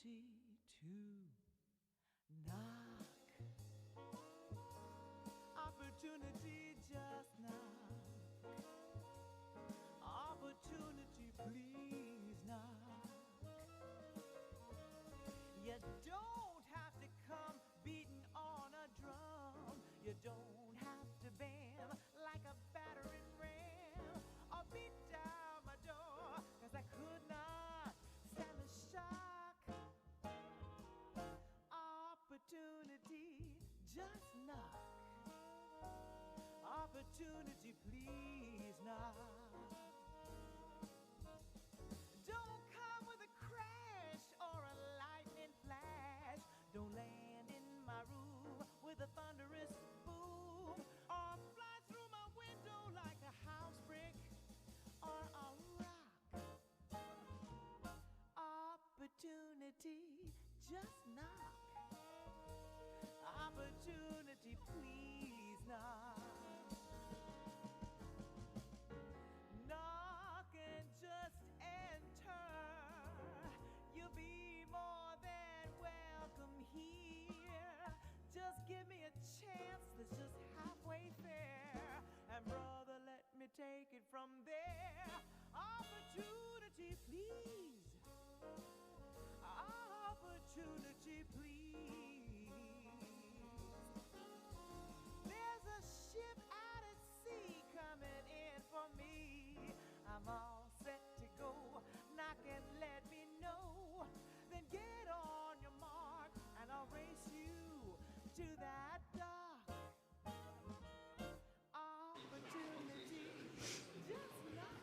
opportunity to knock. Opportunity just knock. Opportunity please knock. You don't have to come beating on a drum. You don't have to bam like a battering ram or beat down my door, 'cause I could not stand the shock. Opportunity just knock. Opportunity please knock. Don't come with a crash or a lightning flash. Don't land in my room with a thunderous boom, or fly through my window like a house brick or a rock. Opportunity just knock. Opportunity please knock. Knock and just enter. You'll be more than welcome here. Just give me a chance that's just halfway fair, and brother, let me take it from there. Opportunity please. Opportunity please. There's a ship out at sea coming in for me. I'm all set to go. Knock and let me know. Then get on your mark and I'll race you to that dock. Opportunity just knock.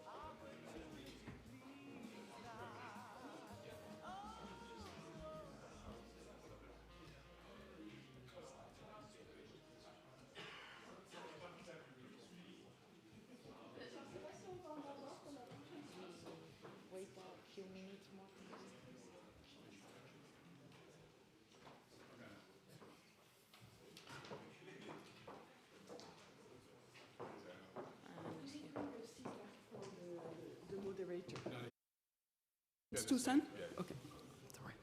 Opportunity please knock. Oh. Wait a few minutes more. The moderator. It's Susan? Okay. Sorry.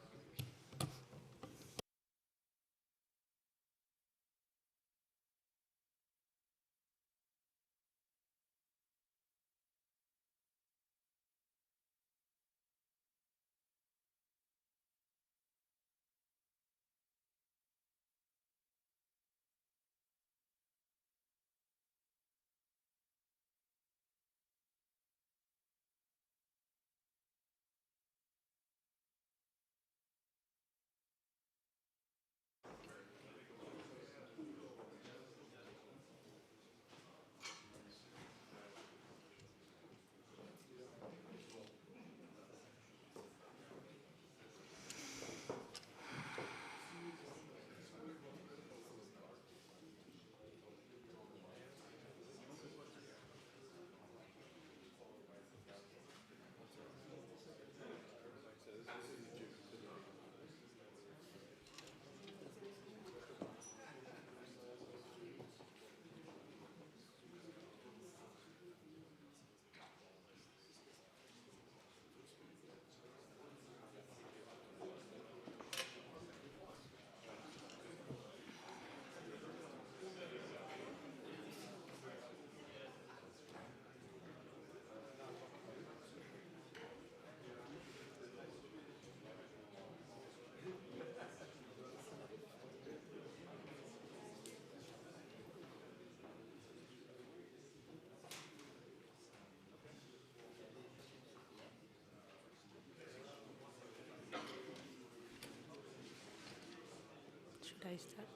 Should I start?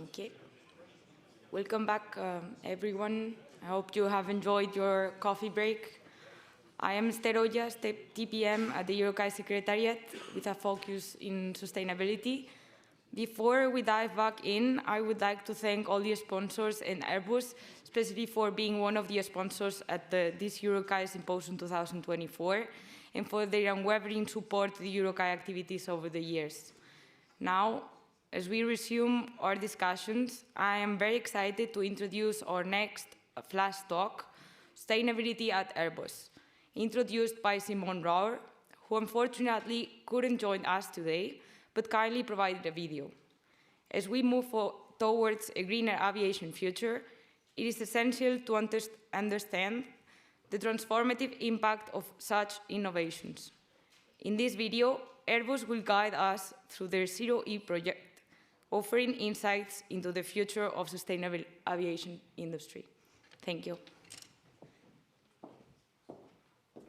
Okay. Welcome back, everyone. I hope you have enjoyed your coffee break. I am Esther Ollas, TPM at the EUROCAE Secretariat with a focus in sustainability. Before we dive back in, I would like to thank all the sponsors and Airbus, especially for being one of the sponsors at this EUROCAE Symposium 2024, and for their unwavering support to the EUROCAE activities over the years. Now, as we resume our discussions, I am very excited to introduce our next flash talk, Sustainability at Airbus. introduced by Simone Rauer, who unfortunately couldn't join us today, but kindly provided a video. As we move towards a greener aviation future, it is essential to understand the transformative impact of such innovations. In this video, Airbus will guide us through their Zero-E project, offering insights into the future of sustainable aviation industry. Thank you.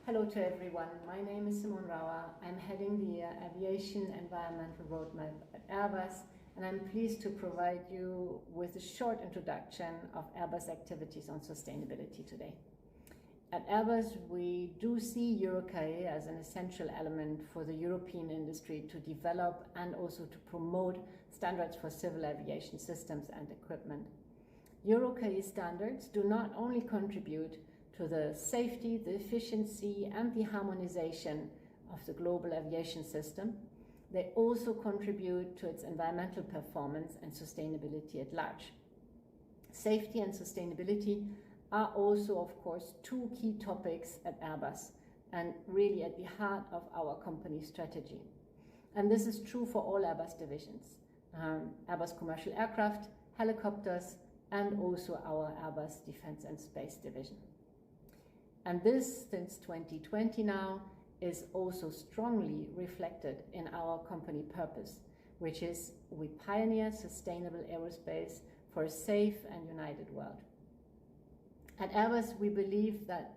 Hello to everyone. My name is Simone Rauer. I'm heading the Aviation Environmental Roadmap at Airbus, and I'm pleased to provide you with a short introduction of Airbus activities on sustainability today. At Airbus, we do see EUROCAE as an essential element for the European industry to develop and also to promote standards for civil aviation systems and equipment. EUROCAE standards do not only contribute to the safety, the efficiency, and the harmonization of the global aviation system, they also contribute to its environmental performance and sustainability at large. Safety and sustainability are also, of course, two key topics at Airbus and really at the heart of our company strategy. And this is true for all Airbus divisions, Airbus Commercial Aircraft, Helicopters, and also our Airbus Defence and Space division. And this, since 2020 now, is also strongly reflected in our company purpose, which is we pioneer sustainable aerospace for a safe and united world. At Airbus, we believe that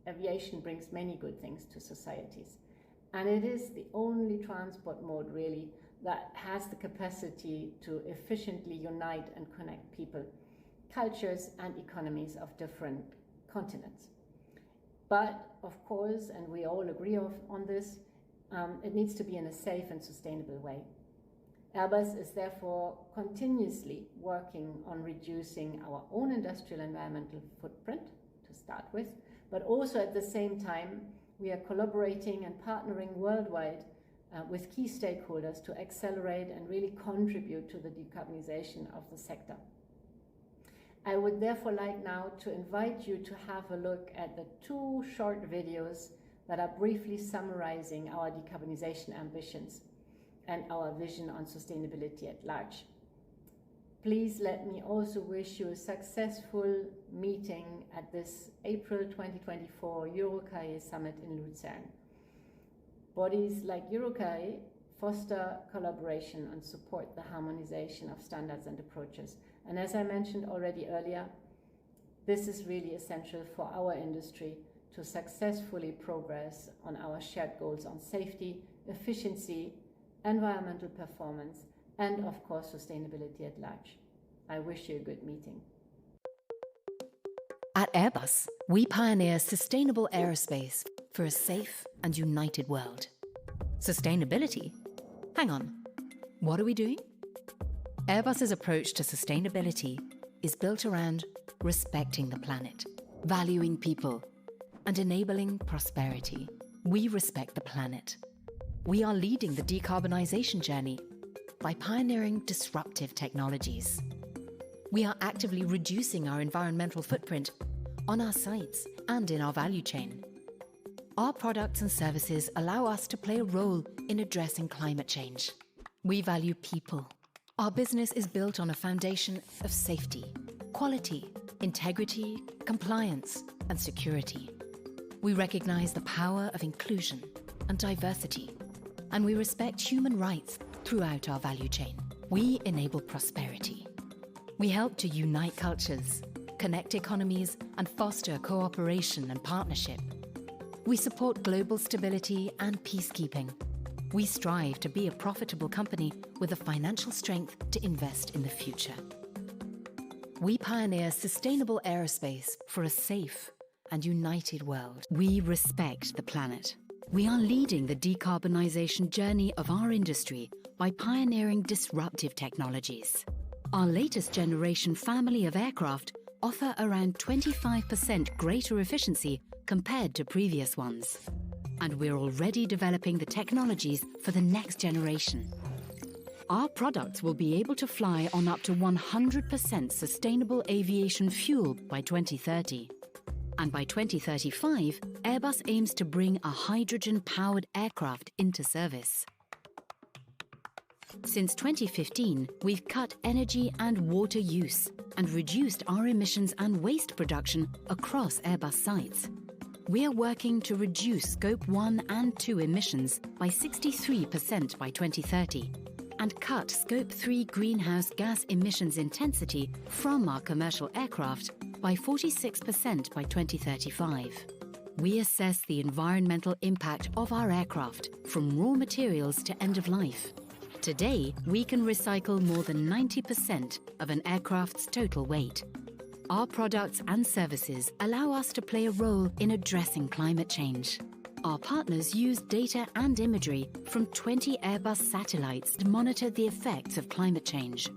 aviation brings many good things to societies, and it is the only transport mode really that has the capacity to efficiently unite and connect people, cultures, and economies of different continents. But of course, and we all agree on this, it needs to be in a safe and sustainable way. Airbus is therefore continuously working on reducing our own industrial environmental footprint, to start with, but also at the same time, we are collaborating and partnering worldwide with key stakeholders to accelerate and really contribute to the decarbonization of the sector. I would therefore like now to invite you to have a look at the two short videos that are briefly summarizing our decarbonization ambitions and our vision on sustainability at large. Please let me also wish you a successful meeting at this April 2024 EUROCAE Summit in Lucerne. Bodies like EUROCAE foster collaboration and support the harmonization of standards and approaches. And as I mentioned already earlier, this is really essential for our industry to successfully progress on our shared goals on safety, efficiency, environmental performance, and of course, sustainability at large. I wish you a good meeting. At Airbus, we pioneer sustainable aerospace for a safe and united world. Sustainability? Hang on, what are we doing? Airbus's approach to sustainability is built around respecting the planet, valuing people, and enabling prosperity. We respect the planet. We are leading the decarbonization journey by pioneering disruptive technologies. We are actively reducing our environmental footprint on our sites and in our value chain. Our products and services allow us to play a role in addressing climate change. We value people. Our business is built on a foundation of safety, quality, integrity, compliance, and security. We recognize the power of inclusion and diversity, and we respect human rights throughout our value chain. We enable prosperity. We help to unite cultures, connect economies, and foster cooperation and partnership. We support global stability and peacekeeping. We strive to be a profitable company with the financial strength to invest in the future. We pioneer sustainable aerospace for a safe and united world. We respect the planet. We are leading the decarbonization journey of our industry by pioneering disruptive technologies. Our latest generation family of aircraft offer around 25% greater efficiency compared to previous ones. And we're already developing the technologies for the next generation. Our products will be able to fly on up to 100% sustainable aviation fuel by 2030. And by 2035, Airbus aims to bring a hydrogen-powered aircraft into service. Since 2015, we've cut energy and water use and reduced our emissions and waste production across Airbus sites. We are working to reduce Scope 1 and 2 emissions by 63% by 2030 and cut Scope 3 greenhouse gas emissions intensity from our commercial aircraft by 46% by 2035. We assess the environmental impact of our aircraft from raw materials to end of life. Today, we can recycle more than 90% of an aircraft's total weight. Our products and services allow us to play a role in addressing climate change. Our partners use data and imagery from 20 Airbus satellites to monitor the effects of climate change.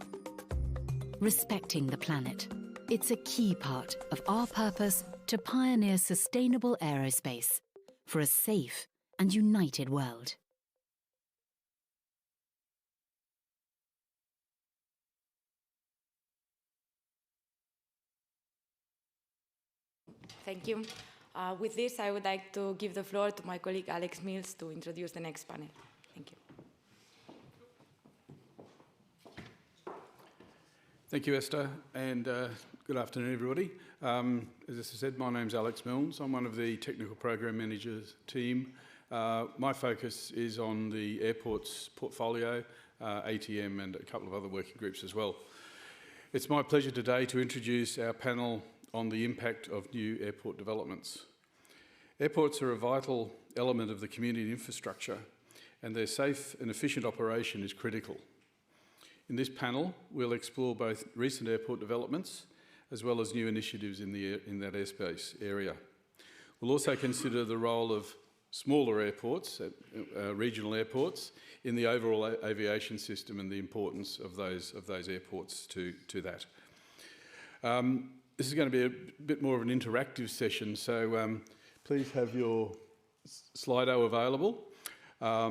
Respecting the planet. It's a key part of our purpose to pioneer sustainable aerospace for a safe and united world. Thank you. With this, I would like to give the floor to my colleague Alex Mills to introduce the next panel. Thank you. Thank you, Esther, and good afternoon, everybody. As Esther said, my name's Alex Mills. I'm one of the technical program managers team. My focus is on the airports portfolio, ATM, and a couple of other working groups as well. It's my pleasure today to introduce our panel on the impact of new airport developments. Airports are a vital element of the community infrastructure, and their safe and efficient operation is critical. In this panel, we'll explore both recent airport developments as well as new initiatives in that airspace area. We'll also consider the role of smaller airports, regional airports, in the overall aviation system and the importance of those airports to that. This is going to be a bit more of an interactive session, so please have your Slido available. Our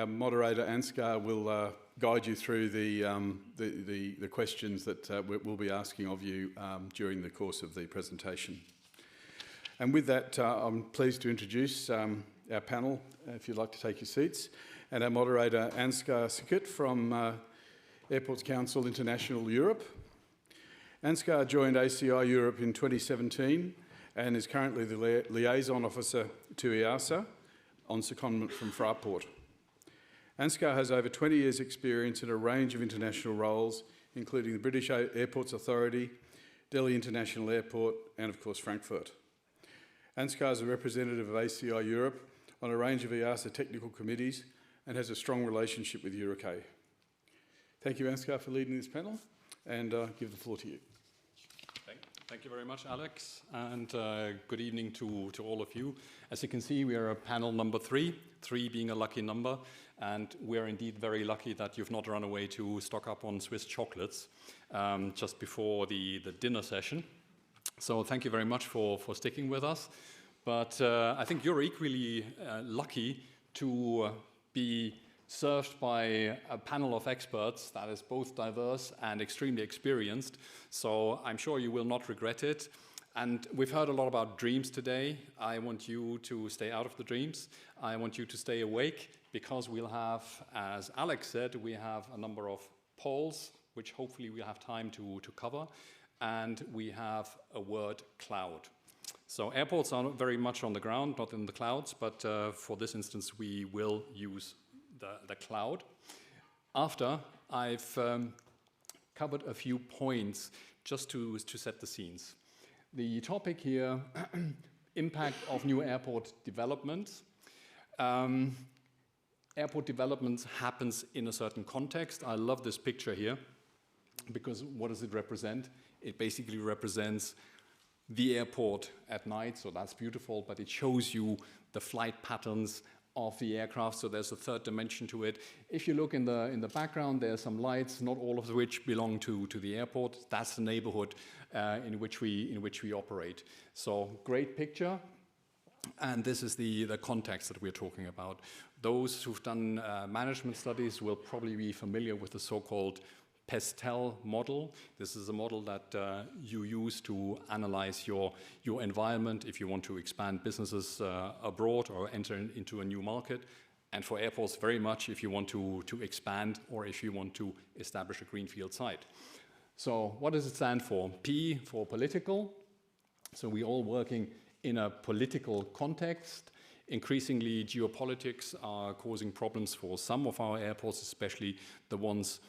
moderator, Ansgar, will guide you through the questions that we'll be asking of you during the course of the presentation. And with that, I'm pleased to introduce our panel, if you'd like to take your seats, and our moderator, Ansgar Sikut from Airports Council International Europe. Ansgar joined ACI Europe in 2017 and is currently the liaison officer to EASA on secondment from Fraport. Ansgar has over 20 years' experience in a range of international roles, including the British Airports Authority, Delhi International Airport, and of course Frankfurt. Ansgar is a representative of ACI Europe on a range of EASA technical committees and has a strong relationship with EUROCAE. Thank you, Ansgar, for leading this panel, and give the floor to you. Thank you very much, Alex, and good evening to all of you. As you can see, we are at panel number 3, 3 being a lucky number, and we are indeed very lucky that you've not run away to stock up on Swiss chocolates just before the dinner session. So thank you very much for sticking with us. But I think you're equally lucky to be served by a panel of experts that is both diverse and extremely experienced. So I'm sure you will not regret it. And we've heard a lot about dreams today. I want you to stay out of the dreams. I want you to stay awake because we'll have, as Alex said, we have a number of polls, which hopefully we'll have time to cover. And we have a word cloud. So airports are very much on the ground, not in the clouds, but for this instance, we will use the cloud. After I've covered a few points just to set the scenes. The topic here, impact of new airport development. Airport development happens in a certain context. I love this picture here because what does it represent? It basically represents the airport at night, so that's beautiful, but it shows you the flight patterns of the aircraft, so there's a third dimension to it. If you look in the background, there are some lights, not all of which belong to the airport. That's the neighborhood in which we operate. So great picture, and this is the context that we're talking about. Those who've done management studies will probably be familiar with the so-called PESTEL model. This is a model that you use to analyze your environment if you want to expand businesses abroad or enter into a new market. And for airports, very much if you want to expand or if you want to establish a greenfield site. So what does it stand for? P for political. So we're all working in a political context. Increasingly, geopolitics are causing problems for some of our airports, especially the ones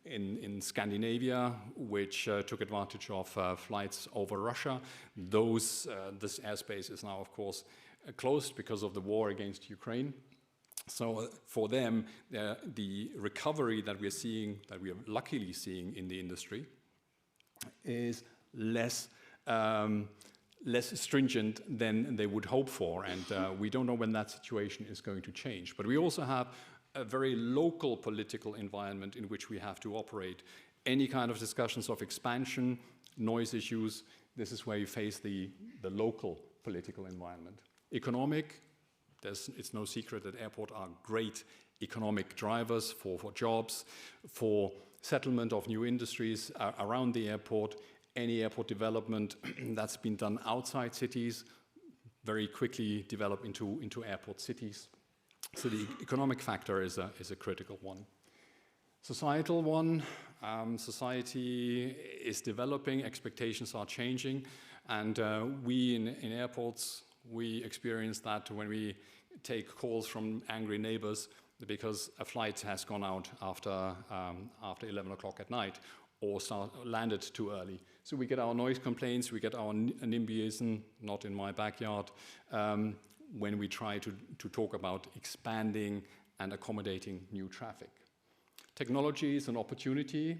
in Scandinavia, which took advantage of flights over Russia. This airspace is now, of course, closed because of the war against Ukraine. So for them, the recovery that we are luckily seeing in the industry, is less stringent than they would hope for, and we don't know when that situation is going to change. But we also have a very local political environment in which we have to operate. Any kind of discussions of expansion, noise issues, this is where you face the local political environment. Economic, it's no secret that airports are great economic drivers for jobs, for settlement of new industries around the airport. Any airport development that's been done outside cities very quickly develop into airport cities. So the economic factor is a critical one. Societal one, society is developing, expectations are changing, and we in airports, we experience that when we take calls from angry neighbors because a flight has gone out after 11 o'clock at night or landed too early. So we get our noise complaints, we get our NIMBYism, not in my backyard, when we try to talk about expanding and accommodating new traffic. Technology is an opportunity,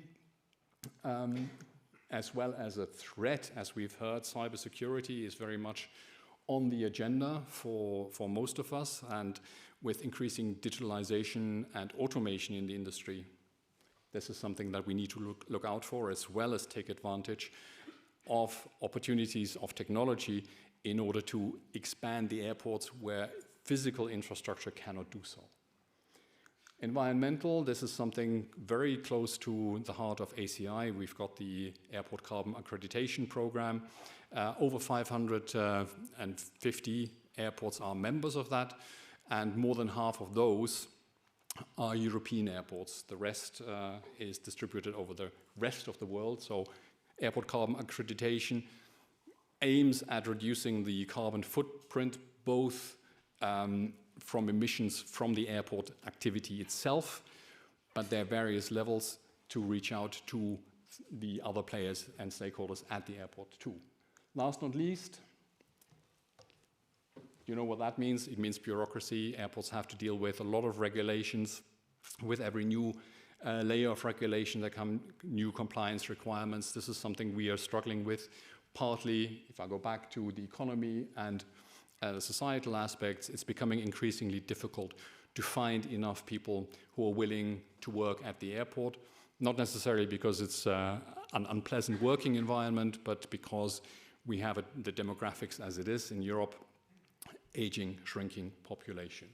as well as a threat. As we've heard, cybersecurity is very much on the agenda for most of us, and with increasing digitalization and automation in the industry, this is something that we need to look out for, as well as take advantage of opportunities of technology in order to expand the airports where physical infrastructure cannot do so. Environmental, this is something very close to the heart of ACI. We've got the Airport Carbon Accreditation Program. Over 550 airports are members of that, and more than half of those are European airports. The rest is distributed over the rest of the world. So Airport Carbon Accreditation aims at reducing the carbon footprint, both from emissions from the airport activity itself, but there are various levels to reach out to the other players and stakeholders at the airport too. Last but not least, you know what that means? It means bureaucracy. Airports have to deal with a lot of regulations. With every new layer of regulation, there come new compliance requirements. This is something we are struggling with. Partly, if I go back to the economy and the societal aspects, it's becoming increasingly difficult to find enough people who are willing to work at the airport. Not necessarily because it's an unpleasant working environment, but because we have the demographics as it is in Europe, aging, shrinking population.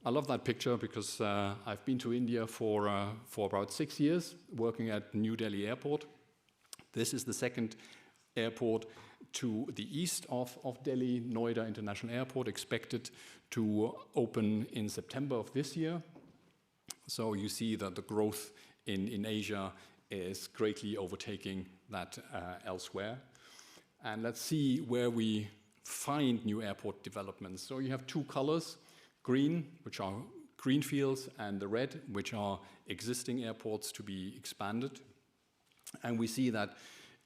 I love that picture because I've been to India for about 6 years, working at New Delhi Airport. This is the second airport to the east of Delhi, Noida International Airport, expected to open in September of this year. So you see that the growth in Asia is greatly overtaking that elsewhere. And let's see where we find new airport developments. So you have two colors, green, which are greenfields, and the red, which are existing airports to be expanded. And we see that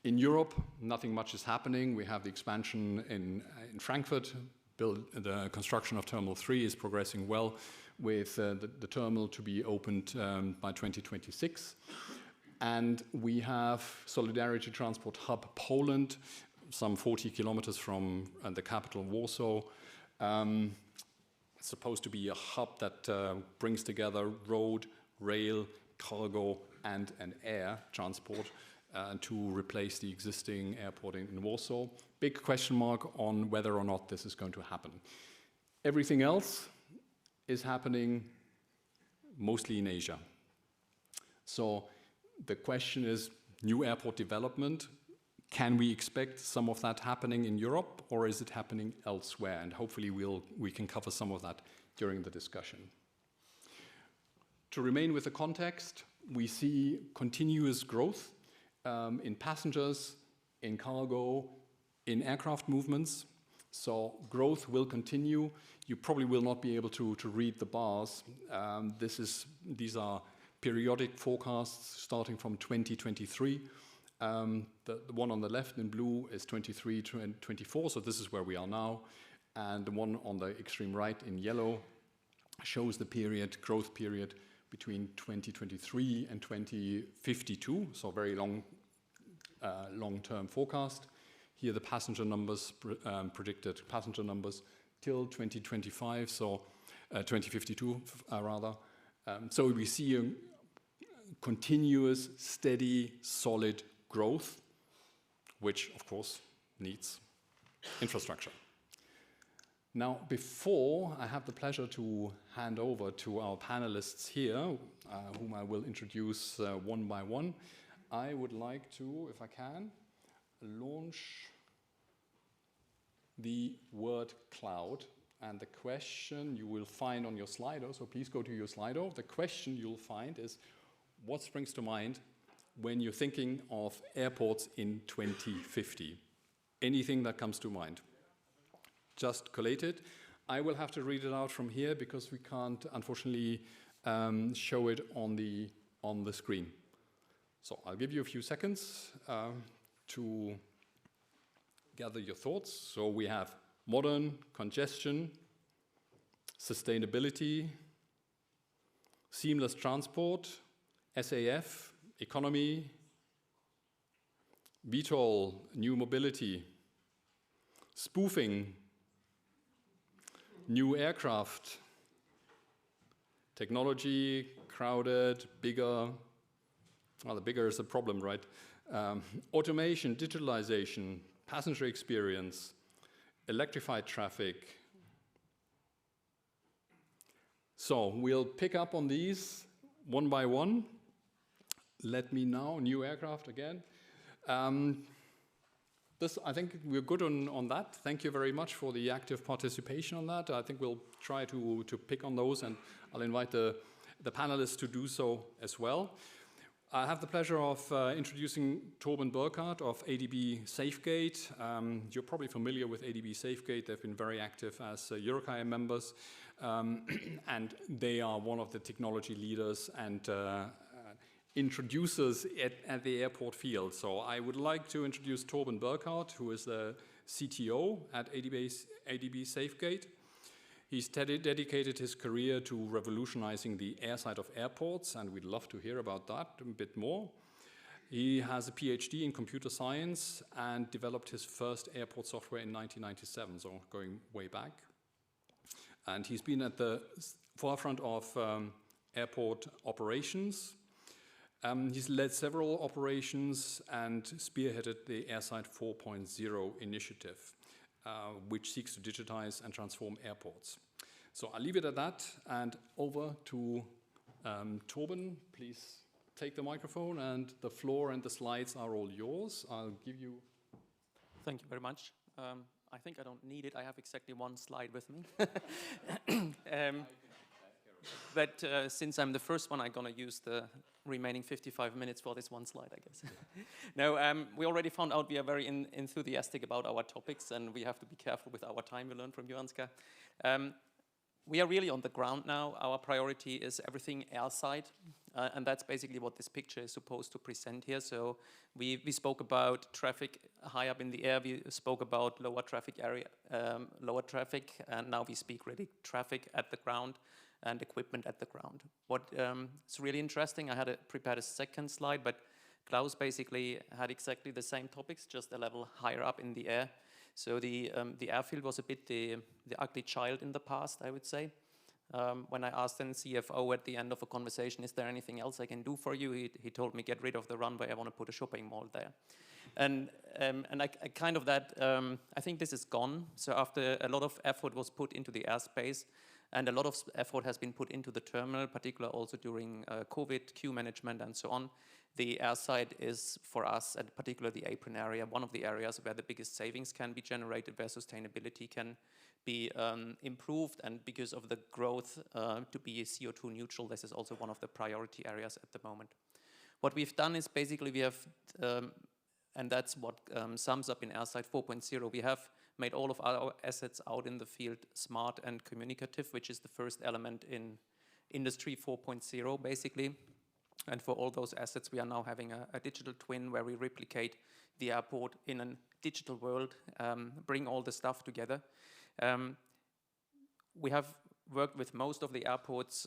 in Europe, nothing much is happening. We have the expansion in Frankfurt. The construction of Terminal 3 is progressing well, with the terminal to be opened by 2026. And we have Solidarity Transport Hub Poland, some 40 kilometers from the capital, Warsaw. It's supposed to be a hub that brings together road, rail, cargo, and air transport to replace the existing airport in Warsaw. Big question mark on whether or not this is going to happen. Everything else is happening mostly in Asia. So the question is, new airport development, can we expect some of that happening in Europe, or is it happening elsewhere? And hopefully we can cover some of that during the discussion. To remain with the context, we see continuous growth in passengers, in cargo, in aircraft movements. So growth will continue. You probably will not be able to read the bars. These are periodic forecasts starting from 2023. The one on the left in blue is 23 to 24, so this is where we are now. And the one on the extreme right in yellow shows the growth period between 2023 and 2052, so very long-term forecast. Here the passenger numbers, predicted passenger numbers till 2025, so 2052 rather. So we see a continuous, steady, solid growth, which of course needs infrastructure. Now, before I have the pleasure to hand over to our panelists here, whom I will introduce one by one, I would like to, if I can, launch the word cloud. And the question you will find on your Slido, so please go to your Slido. The question you'll find is, what springs to mind when you're thinking of airports in 2050? Anything that comes to mind? Just collate it. I will have to read it out from here because we can't, unfortunately, show it on the screen. So I'll give you a few seconds to gather your thoughts. So we have modern, congestion, sustainability, seamless transport, SAF, economy, VTOL, new mobility, spoofing, new aircraft, technology, crowded, bigger. Well, the bigger is a problem, right? Automation, digitalization, passenger experience, electrified traffic. So we'll pick up on these one by one. Let me now, new aircraft again. I think we're good on that. Thank you very much for the active participation on that. I think we'll try to pick on those, and I'll invite the panelists to do so as well. I have the pleasure of introducing Torben Burkhardt of ADB Safegate. You're probably familiar with ADB Safegate. They've been very active as EUROCAE members, and they are one of the technology leaders and introducers at the airport field. So I would like to introduce Torben Burkhardt, who is the CTO at ADB Safegate. He's dedicated his career to revolutionizing the airside of airports, and we'd love to hear about that a bit more. He has a PhD in computer science and developed his first airport software in 1997, so going way back. And he's been at the forefront of airport operations. He's led several operations and spearheaded the Airside 4.0 initiative, which seeks to digitize and transform airports. So I'll leave it at that, and over to Torben. Please take the microphone, and the floor and the slides are all yours. I'll give you... Thank you very much. I think I don't need it. I have exactly one slide with me. But since I'm the first one, I'm going to use the remaining 55 minutes for this one slide, I guess. No, we already found out we are very enthusiastic about our topics, and we have to be careful with our time, we learned from you, Ansgar. We are really on the ground now. Our priority is everything airside, and that's basically what this picture is supposed to present here. So we spoke about traffic high up in the air. We spoke about lower traffic area, lower traffic, and now we speak really traffic at the ground and equipment at the ground. What is really interesting, I had prepared a second slide, but Klaus basically had exactly the same topics, just a level higher up in the air. So the airfield was a bit the ugly child in the past, I would say. When I asked the CFO at the end of a conversation, is there anything else I can do for you? He told me, get rid of the runway, I want to put a shopping mall there. And I kind of that, I think this is gone. So after a lot of effort was put into the airspace, And a lot of effort has been put into the terminal, particularly also during COVID, queue management, and so on. The airside is, for us, and particularly the apron area, one of the areas where the biggest savings can be generated, where sustainability can be improved, and because of the growth to be CO2 neutral, this is also one of the priority areas at the moment. What we've done is basically we have, and that's what sums up in Airside 4.0, we have made all of our assets out in the field smart and communicative, which is the first element in Industry 4.0 basically. And for all those assets, we are now having a digital twin where we replicate the airport in a digital world, bring all the stuff together. We have worked with most of the airports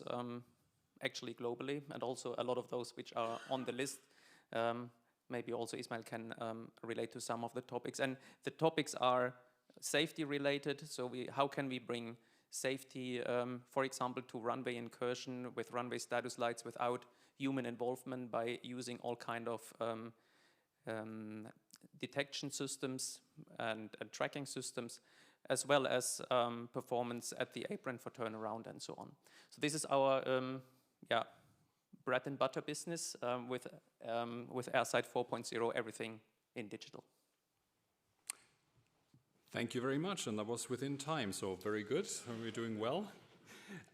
actually globally, and also a lot of those which are on the list. Maybe also Ismail can relate to some of the topics. And the topics are safety related, so how can we bring safety, for example, to runway incursion with runway status lights without human involvement by using all kind of detection systems and tracking systems, as well as performance at the apron for turnaround and so on. So this is our bread and butter business with Airside 4.0, everything in digital. Thank you very much, and that was within time, so very good. We're doing well.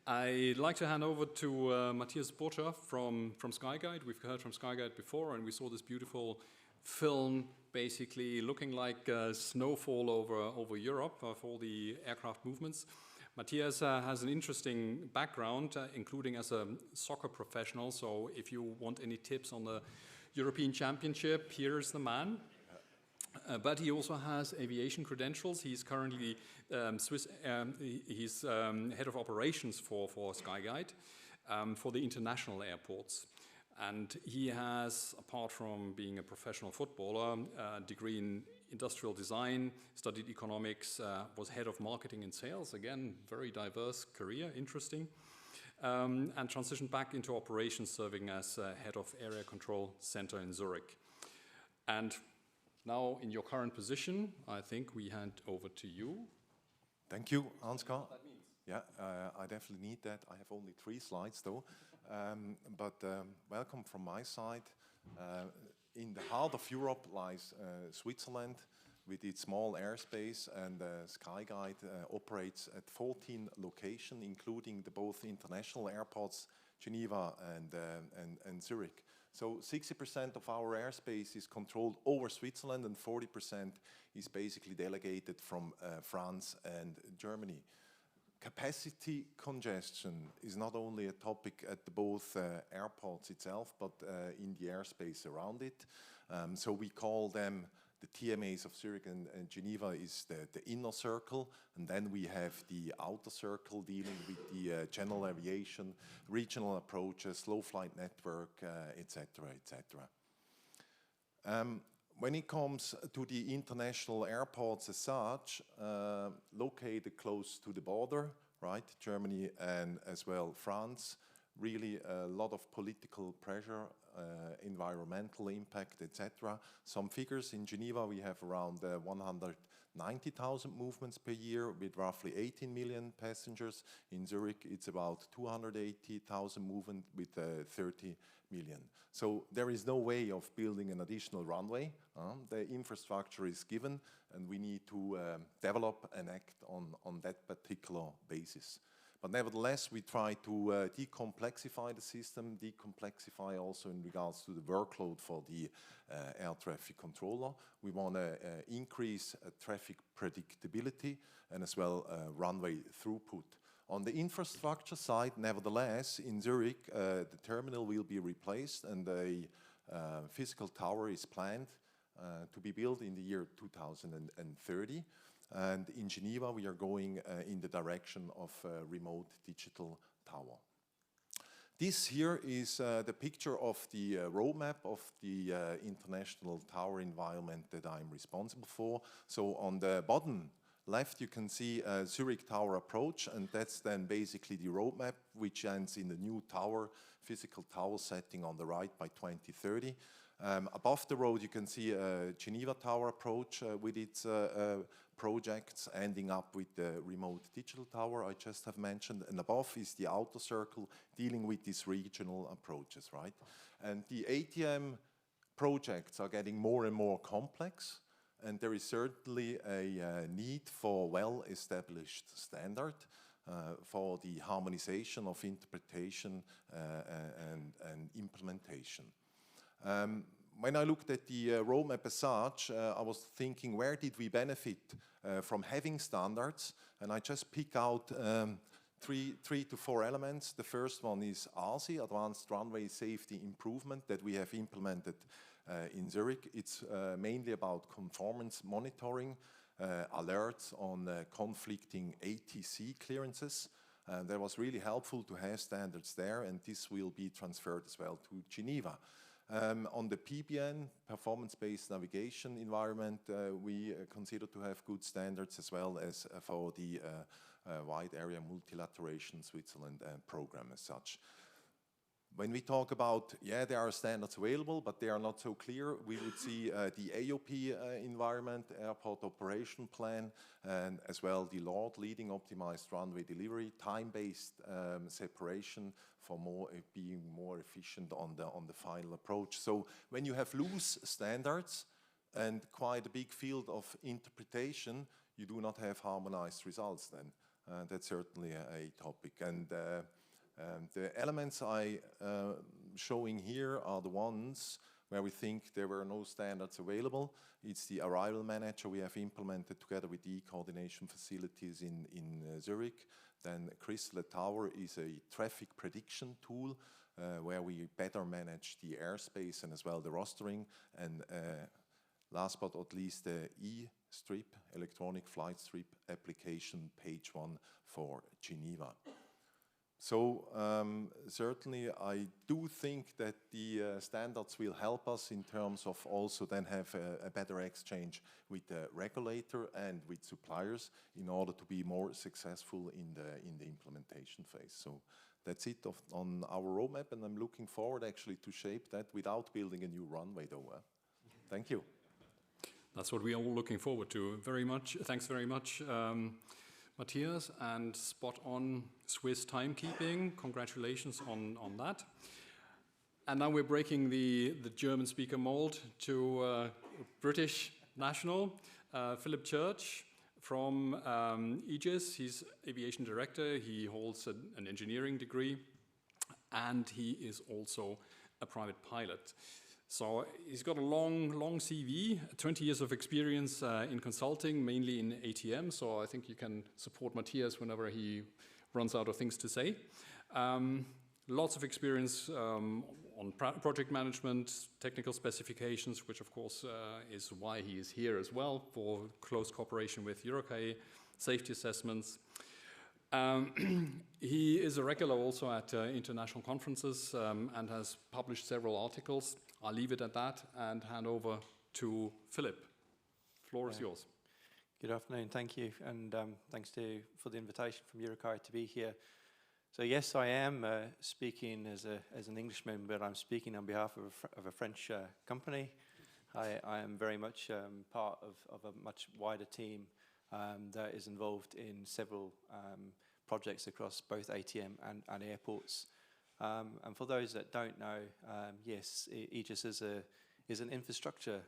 I'd like to hand over to Matthias Botscher from Skyguide. We've heard from Skyguide before, and we saw this beautiful film basically looking like snowfall over Europe for all the aircraft movements. Matthias has an interesting background, including as a soccer professional, so if you want any tips on the European Championship, here's the man. But he also has aviation credentials. He's currently he's head of operations for Skyguide for the international airports. And he has, apart from being a professional footballer, a degree in industrial design, studied economics, was head of marketing and sales. Again, very diverse career, interesting. And transitioned back into operations, serving as head of area control center in Zurich. And now, in your current position, I think we hand over to you. Thank you, Ansgar. Yeah, I definitely need that. I have only 3 slides, though. Welcome from my side. In the heart of Europe lies Switzerland, with its small airspace, and Skyguide operates at 14 locations, including the both international airports, Geneva and Zurich. So 60% of our airspace is controlled over Switzerland, and 40% is basically delegated from France and Germany. Capacity congestion is not only a topic at both airports itself, but in the airspace around it. So we call them the TMAs of Zurich and Geneva is the inner circle, and then we have the outer circle dealing with the general aviation, regional approaches, low flight network, etc., etc. When it comes to the international airports as such, located close to the border, right, Germany and as well France, really a lot of political pressure, environmental impact, etc. Some figures: in Geneva we have around 190,000 movements per year with roughly 18 million passengers. In Zurich it's about 280,000 movements with 30 million. So there is no way of building an additional runway. The infrastructure is given, and we need to develop and act on that particular basis. But nevertheless, we try to decomplexify the system, decomplexify also in regards to the workload for the air traffic controller. We want to increase traffic predictability and as well runway throughput. On the infrastructure side, nevertheless, in Zurich, the terminal will be replaced, and a physical tower is planned to be built in the year 2030. And in Geneva, we are going in the direction of a remote digital tower. This here is the picture of the roadmap of the international tower environment that I'm responsible for. So on the bottom left, you can see a Zurich tower approach, and that's then basically the roadmap, which ends in the new tower, physical tower setting on the right by 2030. Above the road, you can see a Geneva Tower approach with its projects, ending up with the remote digital tower I just have mentioned. And above is the outer circle dealing with these regional approaches, right? And the ATM projects are getting more and more complex, and there is certainly a need for well-established standard for the harmonization of interpretation and implementation. When I looked at the roadmap as such, I was thinking, where did we benefit from having standards? And I just pick out three to four elements. The first one is ASI, Advanced Runway Safety Improvement, that we have implemented in Zurich. It's mainly about conformance monitoring, alerts on conflicting ATC clearances. That was really helpful to have standards there, and this will be transferred as well to Geneva. On the PBN, performance-based navigation environment, we consider to have good standards, as well as for the wide area multilateration Switzerland program as such. When we talk about, yeah, there are standards available, but they are not so clear, we would see the AOP environment, Airport Operation Plan, and as well the LORD, Leading Optimized Runway Delivery, time-based separation for being more efficient on the final approach. So when you have loose standards and quite a big field of interpretation, you do not have harmonized results then. That's certainly a topic. And the elements I showing here are the ones where we think there were no standards available. It's the arrival manager we have implemented together with the coordination facilities in Zurich. Then Crystal Tower is a traffic prediction tool where we better manage the airspace and as well the rostering. And last but not least, the E-Strip, electronic flight strip application, page 1 for Geneva. So certainly I do think that the standards will help us in terms of also then have a better exchange with the regulator and with suppliers in order to be more successful in the implementation phase. So that's it on our roadmap, and I'm looking forward actually to shape that without building a new runway though. Thank you. That's what we are all looking forward to. Very much. Thanks very much. Matthias, and spot on Swiss timekeeping. Congratulations on that. And now we're breaking the German speaker mold to British national, Philip Church from EGIS. He's aviation director. He holds an engineering degree, and he is also a private pilot. So he's got a long CV, 20 years of experience in consulting, mainly in ATM. So I think you can support Matthias whenever he runs out of things to say. Lots of experience on project management, technical specifications, which of course is why he is here as well, for close cooperation with EUROCAE, safety assessments. He is a regular also at international conferences and has published several articles. I'll leave it at that and hand over to Philip. Floor is yours. Good afternoon, thank you, and thanks for the invitation from EUROCAE to be here. So yes, I am speaking as an Englishman, but I'm speaking on behalf of a French company. I am very much part of a much wider team that is involved in several projects across both ATM and airports. And for those that don't know, yes, EGIS is an infrastructure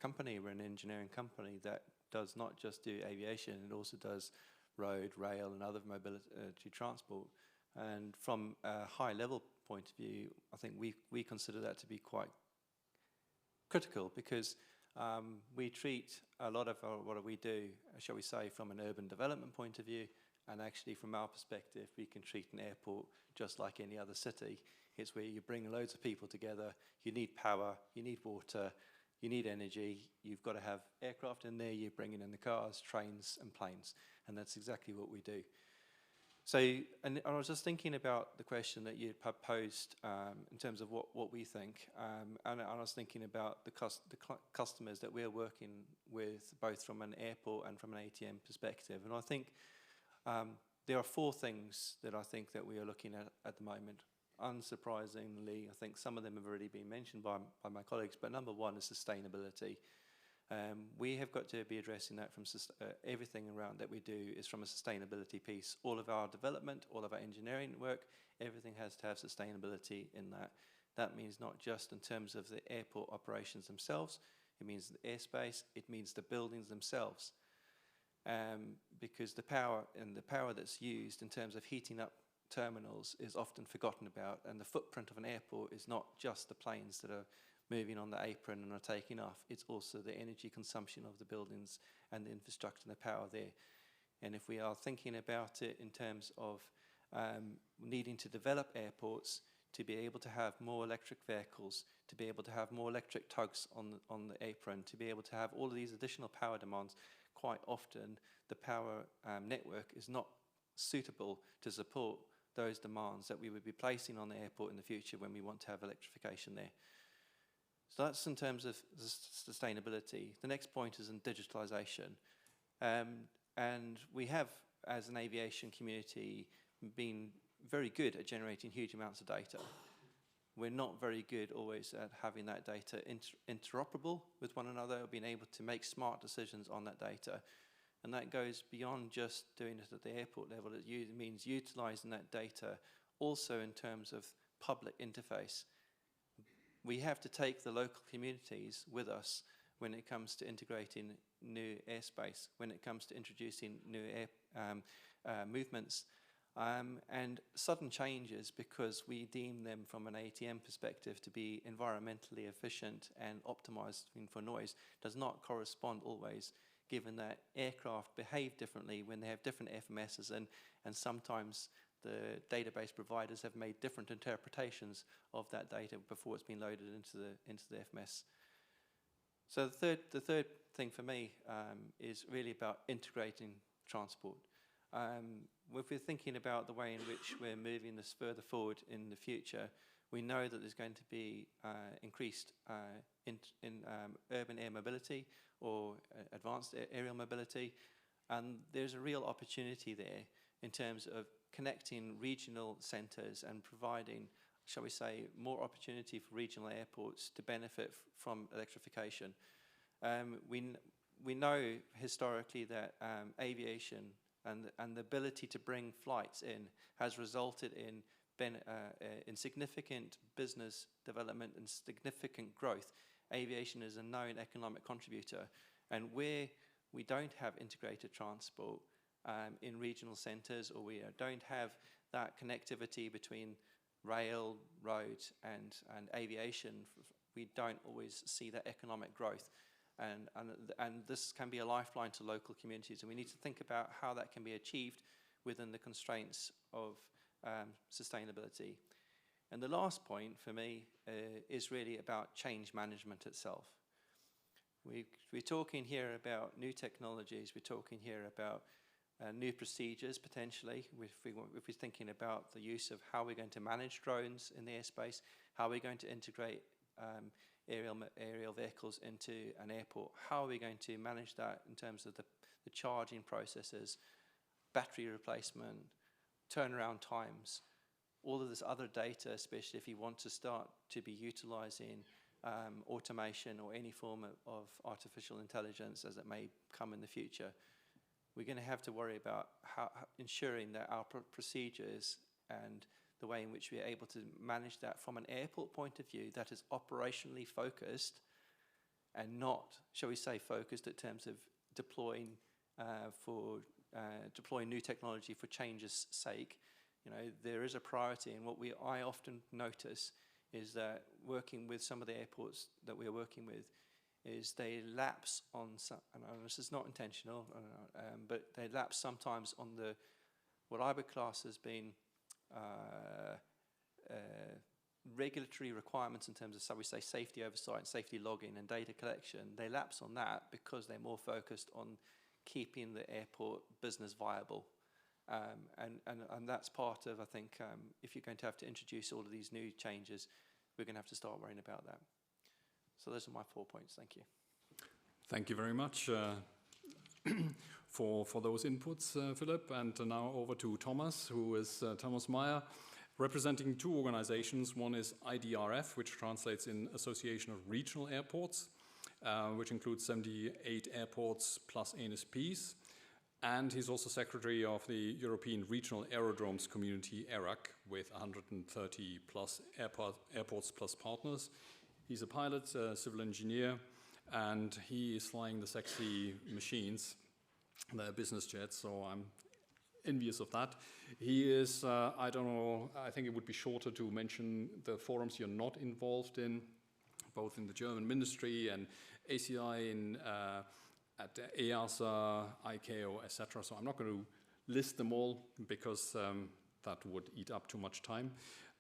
company. We're an engineering company that does not just do aviation, it also does road, rail, and other mobility transport. And from a high-level point of view, I think we consider that to be quite critical, because we treat a lot of what we do, shall we say, from an urban development point of view. And actually, from our perspective, we can treat an airport just like any other city. It's where you bring loads of people together. You need power, you need water, you need energy. You've got to have aircraft in there. You're bringing in the cars, trains, and planes. And that's exactly what we do. So, and I was just thinking about the question that you posed in terms of what we think. And I was thinking about the customers that we're working with, both from an airport and from an ATM perspective. And I think there are four things that I think that we are looking at the moment. unsurprisingly, I think some of them have already been mentioned by my colleagues, but number one is sustainability. We have got to be addressing that from everything around that we do is from a sustainability piece. All of our development, all of our engineering work, everything has to have sustainability in that. That means not just in terms of the airport operations themselves, it means the airspace, it means the buildings themselves. Because the power that's used in terms of heating up terminals is often forgotten about, and the footprint of an airport is not just the planes that are moving on the apron and are taking off, it's also the energy consumption of the buildings and the infrastructure and the power there. And if we are thinking about it in terms of needing to develop airports to be able to have more electric vehicles, to be able to have more electric tugs on the apron, to be able to have all of these additional power demands, quite often the power network is not suitable to support those demands that we would be placing on the airport in the future when we want to have electrification there. So that's in terms of sustainability. The next point is in digitalization. And we have, as an aviation community, been very good at generating huge amounts of data. We're not very good always at having that data interoperable with one another, being able to make smart decisions on that data. And that goes beyond just doing it at the airport level. It means utilizing that data also in terms of public interface. We have to take the local communities with us when it comes to integrating new airspace, when it comes to introducing new air movements, and sudden changes, because we deem them from an ATM perspective to be environmentally efficient and optimized for noise, does not correspond always, given that aircraft behave differently when they have different FMSs, and sometimes the database providers have made different interpretations of that data before it's been loaded into the FMS. So the third thing for me is really about integrating transport. If we're thinking about the way in which we're moving this further forward in the future, we know that there's going to be increased in urban air mobility or advanced aerial mobility, and there's a real opportunity there in terms of connecting regional centres and providing, shall we say, more opportunity for regional airports to benefit from electrification. We know historically that aviation and the ability to bring flights in has resulted in significant business development and significant growth. Aviation is a known economic contributor, and where we don't have integrated transport in regional centres, or we don't have that connectivity between rail, road and aviation, we don't always see that economic growth. And this can be a lifeline to local communities, and we need to think about how that can be achieved within the constraints of sustainability. And the last point for me is really about change management itself. We're talking here about new technologies, we're talking here about new procedures potentially, if we're thinking about the use of how we're going to manage drones in the airspace, how we're going to integrate aerial vehicles into an airport, how are we going to manage that in terms of the charging processes, battery replacement, turnaround times, all of this other data, especially if you want to start to be utilizing automation or any form of artificial intelligence as it may come in the future. We're going to have to worry about ensuring that our procedures and the way in which we are able to manage that from an airport point of view that is operationally focused and not, shall we say, focused in terms of deploying new technology for change's sake. You know, there is a priority, and what I often notice is that working with some of the airports that we're working with is they lapse on some, and this is not intentional, but they lapse sometimes on what I would class as being regulatory requirements in terms of, so we say, safety oversight, safety logging and data collection. They lapse on that because they're more focused on keeping the airport business viable. And that's part of, I think, if you're going to have to introduce all of these new changes, we're going to have to start worrying about that. So those are my 4 points. Thank you. Thank you very much for those inputs, Philip. And now over to Thomas, who is Thomas Meyer, representing two organizations. One is IDRF, which translates in Association of Regional Airports, which includes 78 airports plus ANSPs. And he's also secretary of the European Regional Aerodromes Community, ERAC, with 130 plus airports plus partners. He's a pilot, civil engineer, and he is flying the sexy machines, the business jets, so I'm envious of that. He is, I don't know, I think it would be shorter to mention the forums you're not involved in, both in the German ministry and ACI, at EASA, ICAO, etc. So I'm not going to list them all because that would eat up too much time.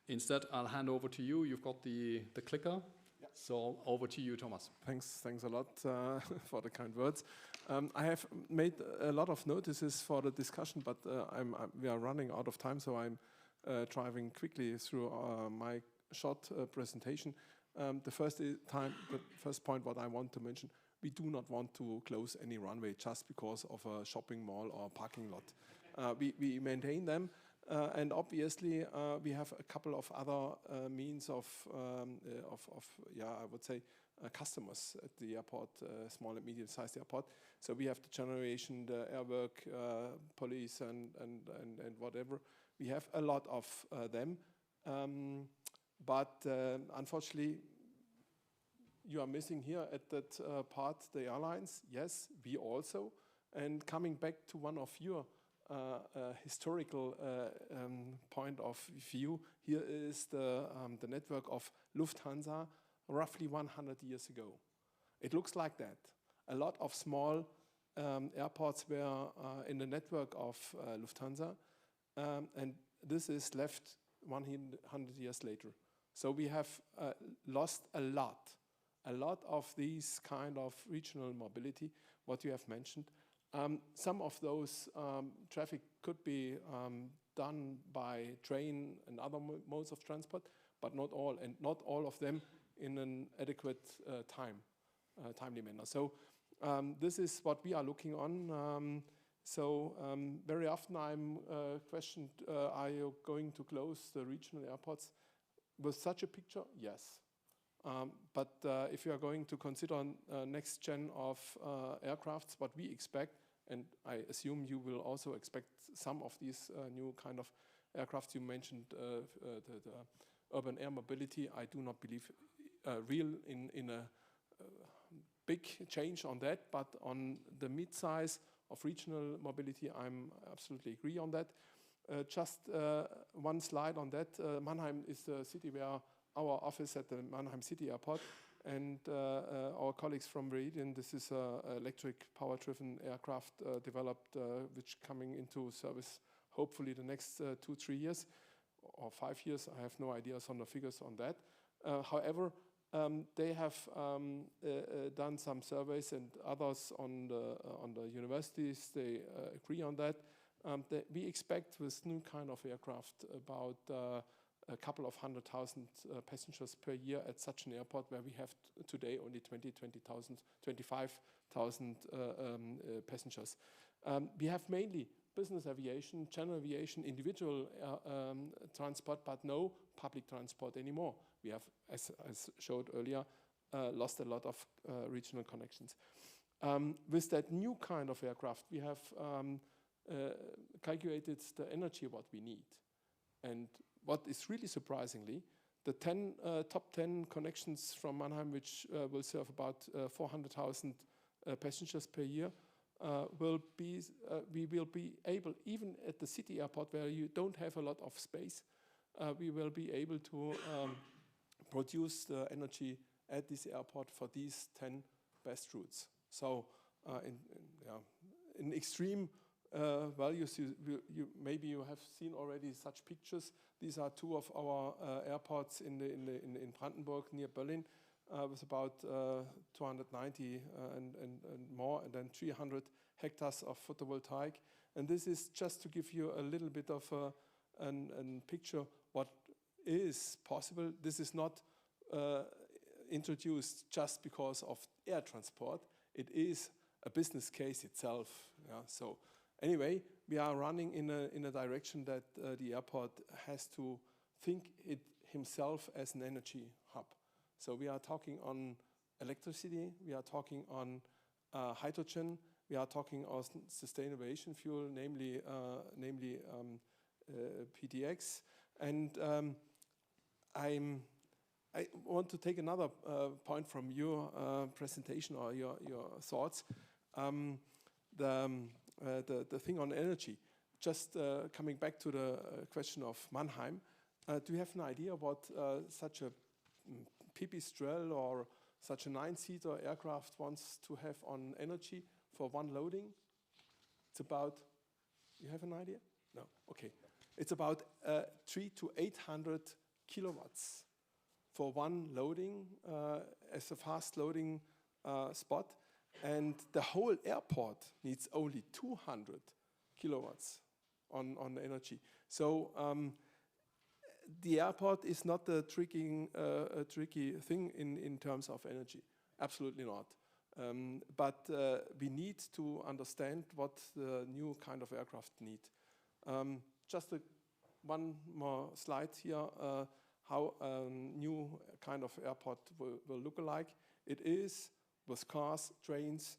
Instead, I'll hand over to you. You've got the clicker. Yeah. So over to you, Thomas. Thanks a lot for the kind words. I have made a lot of notices for the discussion, but we are running out of time, so I'm driving quickly through my short presentation. The first point what I want to mention, we do not want to close any runway just because of a shopping mall or parking lot. We maintain them, and obviously we have a couple of other means of I would say customers at the airport, small and medium-sized airport. So we have the generation, the airwork, police, and whatever. We have a lot of them, but unfortunately, you are missing here at that part the airlines. Yes, we also. And coming back to one of your historical point of view, here is the network of Lufthansa roughly 100 years ago. It looks like that. A lot of small airports were in the network of Lufthansa, and this is left 100 years later. So we have lost a lot of these kind of regional mobility, what you have mentioned. Some of those traffic could be done by train and other modes of transport, but not all, and not all of them in an adequate timely manner. So this is what we are looking on. Very often I'm questioned, are you going to close the regional airports? With such a picture, yes. But if you are going to consider next gen of aircrafts, what we expect, and I assume you will also expect some of these new kind of aircrafts you mentioned, the urban air mobility, I do not believe real in a big change on that, but on the mid-size of regional mobility, I'm absolutely agree on that. Just one slide on that. Mannheim is the city where our office at the Mannheim City Airport and our colleagues from Meridian, this is an electric power-driven aircraft developed, which coming into service hopefully the next 2-3 years or 5 years. I have no ideas on the figures on that. However, they have done some surveys and others on the universities. They agree on that. We expect with new kind of aircraft about a couple of 100,000 passengers per year at such an airport where we have today only 25,000 passengers. We have mainly business aviation, general aviation, individual transport, but no public transport anymore. We have, as showed earlier, lost a lot of regional connections. With that new kind of aircraft, we have calculated the energy what we need. And what is really surprisingly, the top 10 connections from Mannheim, which will serve about 400,000 passengers per year, we will be able, even at the city airport where you don't have a lot of space, we will be able to produce the energy at this airport for these 10 best routes. So in extreme values, maybe you have seen already such pictures. These are two of our airports in Brandenburg near Berlin, with about 290 and more, and then 300 hectares of photovoltaic. And this is just to give you a little bit of a picture what is possible. This is not introduced just because of air transport. It is a business case itself. Yeah? So anyway, we are running in a direction that the airport has to think it himself as an energy hub. So we are talking on electricity, we are talking on hydrogen, we are talking on sustainable aviation fuel, namely PDX. And I want to take another point from your presentation or your thoughts. The thing on energy. Just coming back to the question of Mannheim, do you have an idea what such a Pipistrel or such a 9-seater aircraft wants to have on energy for one loading? It's about, you have an idea? No, okay. It's about 300 to 800 kilowatts for one loading as a fast loading spot. And the whole airport needs only 200 kilowatts on energy. So the airport is not a tricky thing in terms of energy. Absolutely not. But we need to understand what the new kind of aircraft need. Just one more slide here, how a new kind of airport will look like. It is with cars, trains,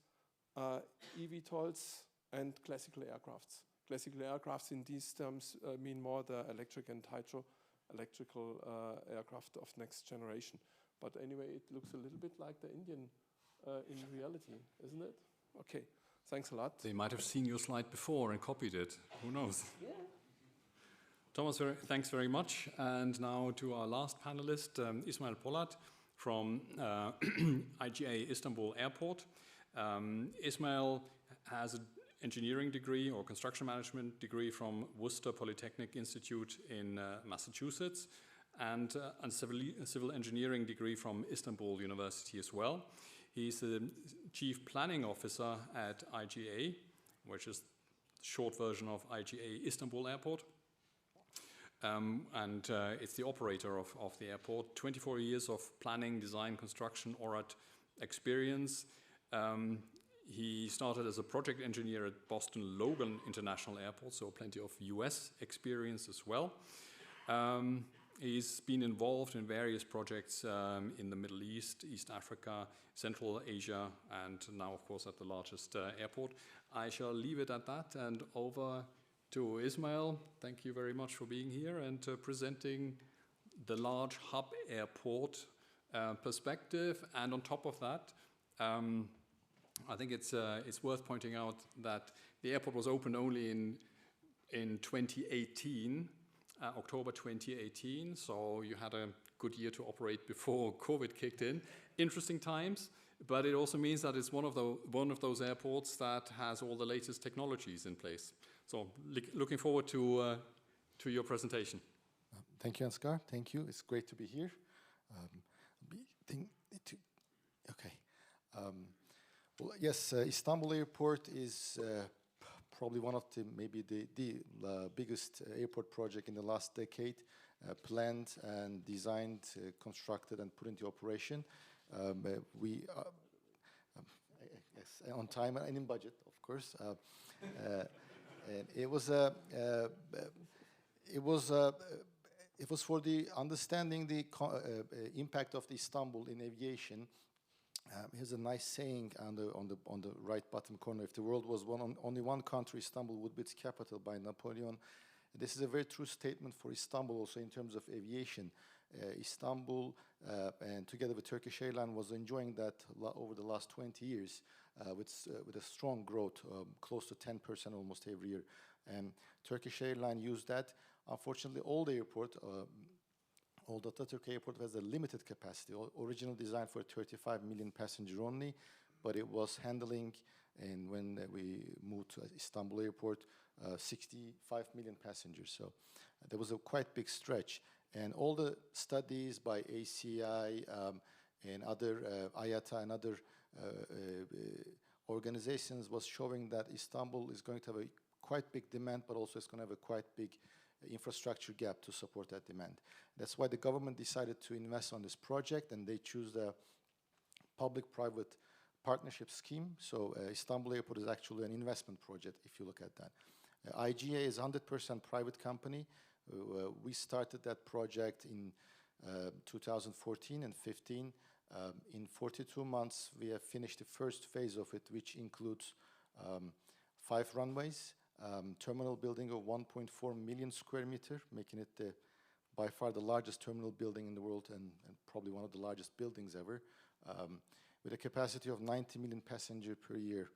eVTOLs, and classical aircrafts. Classical aircrafts in these terms mean more the electric and hydroelectrical aircraft of next generation. But anyway, it looks a little bit like the Indian in reality, isn't it? Okay, thanks a lot. They might have seen your slide before and copied it. Who knows? Yeah. Thomas, thanks very much. And now to our last panelist, Ismail Polat from IGA Istanbul Airport. Ismail has an engineering degree or construction management degree from Worcester Polytechnic Institute in Massachusetts, and a civil engineering degree from Istanbul University as well. He's the chief planning officer at IGA, which is the short version of IGA Istanbul Airport. And it's the operator of the airport. 24 years of planning, design, construction, ORAT experience. He started as a project engineer at Boston Logan International Airport, so plenty of US experience as well. He's been involved in various projects in the Middle East, East Africa, Central Asia, and now, of course, at the largest airport. I shall leave it at that and over to Ismail. Thank you very much for being here and presenting the large hub airport perspective. And on top of that, I think it's worth pointing out that the airport was opened only in 2018, October 2018. So you had a good year to operate before COVID kicked in. Interesting times, but it also means that it's one of those airports that has all the latest technologies in place. So looking forward to your presentation. Thank you, Ansgar. Thank you. It's great to be here. Well, yes, Istanbul Airport is probably one of maybe the biggest airport project in the last decade, planned and designed, constructed and put into operation. We on time and in budget, of course. And it was for the understanding the impact of the Istanbul in aviation. Here's a nice saying on the right bottom corner: if the world was only one country, Istanbul would be its capital, by Napoleon. This is a very true statement for Istanbul also in terms of aviation. Istanbul, and together with Turkish Airlines, was enjoying that over the last 20 years with a strong growth, close to 10% almost every year. And Turkish Airlines used that. Unfortunately, old airport, Old Atatürk Airport, has a limited capacity, originally designed for 35 million passenger only, but it was handling, and when we moved to Istanbul Airport, 65 million passengers. So there was a quite big stretch. And all the studies by ACI and other IATA and other organizations was showing that Istanbul is going to have a quite big demand, but also it's going to have a quite big infrastructure gap to support that demand. That's why the government decided to invest on this project, and they choose the public-private partnership scheme. So Istanbul Airport is actually an investment project, if you look at that. IGA is a 100% private company. We started that project in 2014 and 15. In 42 months, we have finished the first phase of it, which includes 5 runways, terminal building of 1.4 million square meter, making it by far the largest terminal building in the world and probably one of the largest buildings ever, with a capacity of 90 million passengers per year.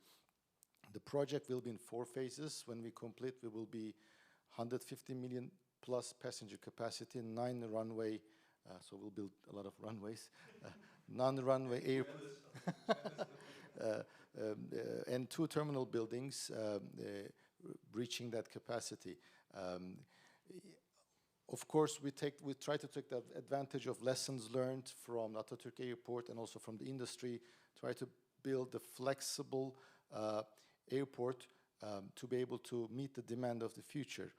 The project will be in 4 phases. When we complete, we will be 150 million plus passenger capacity, 9 runway, so we'll build a lot of runways, non-runway airport, and 2 terminal buildings reaching that capacity. Of course, we try to take the advantage of lessons learned from Atatürk Airport and also from the industry, try to build a flexible airport to be able to meet the demand of the future.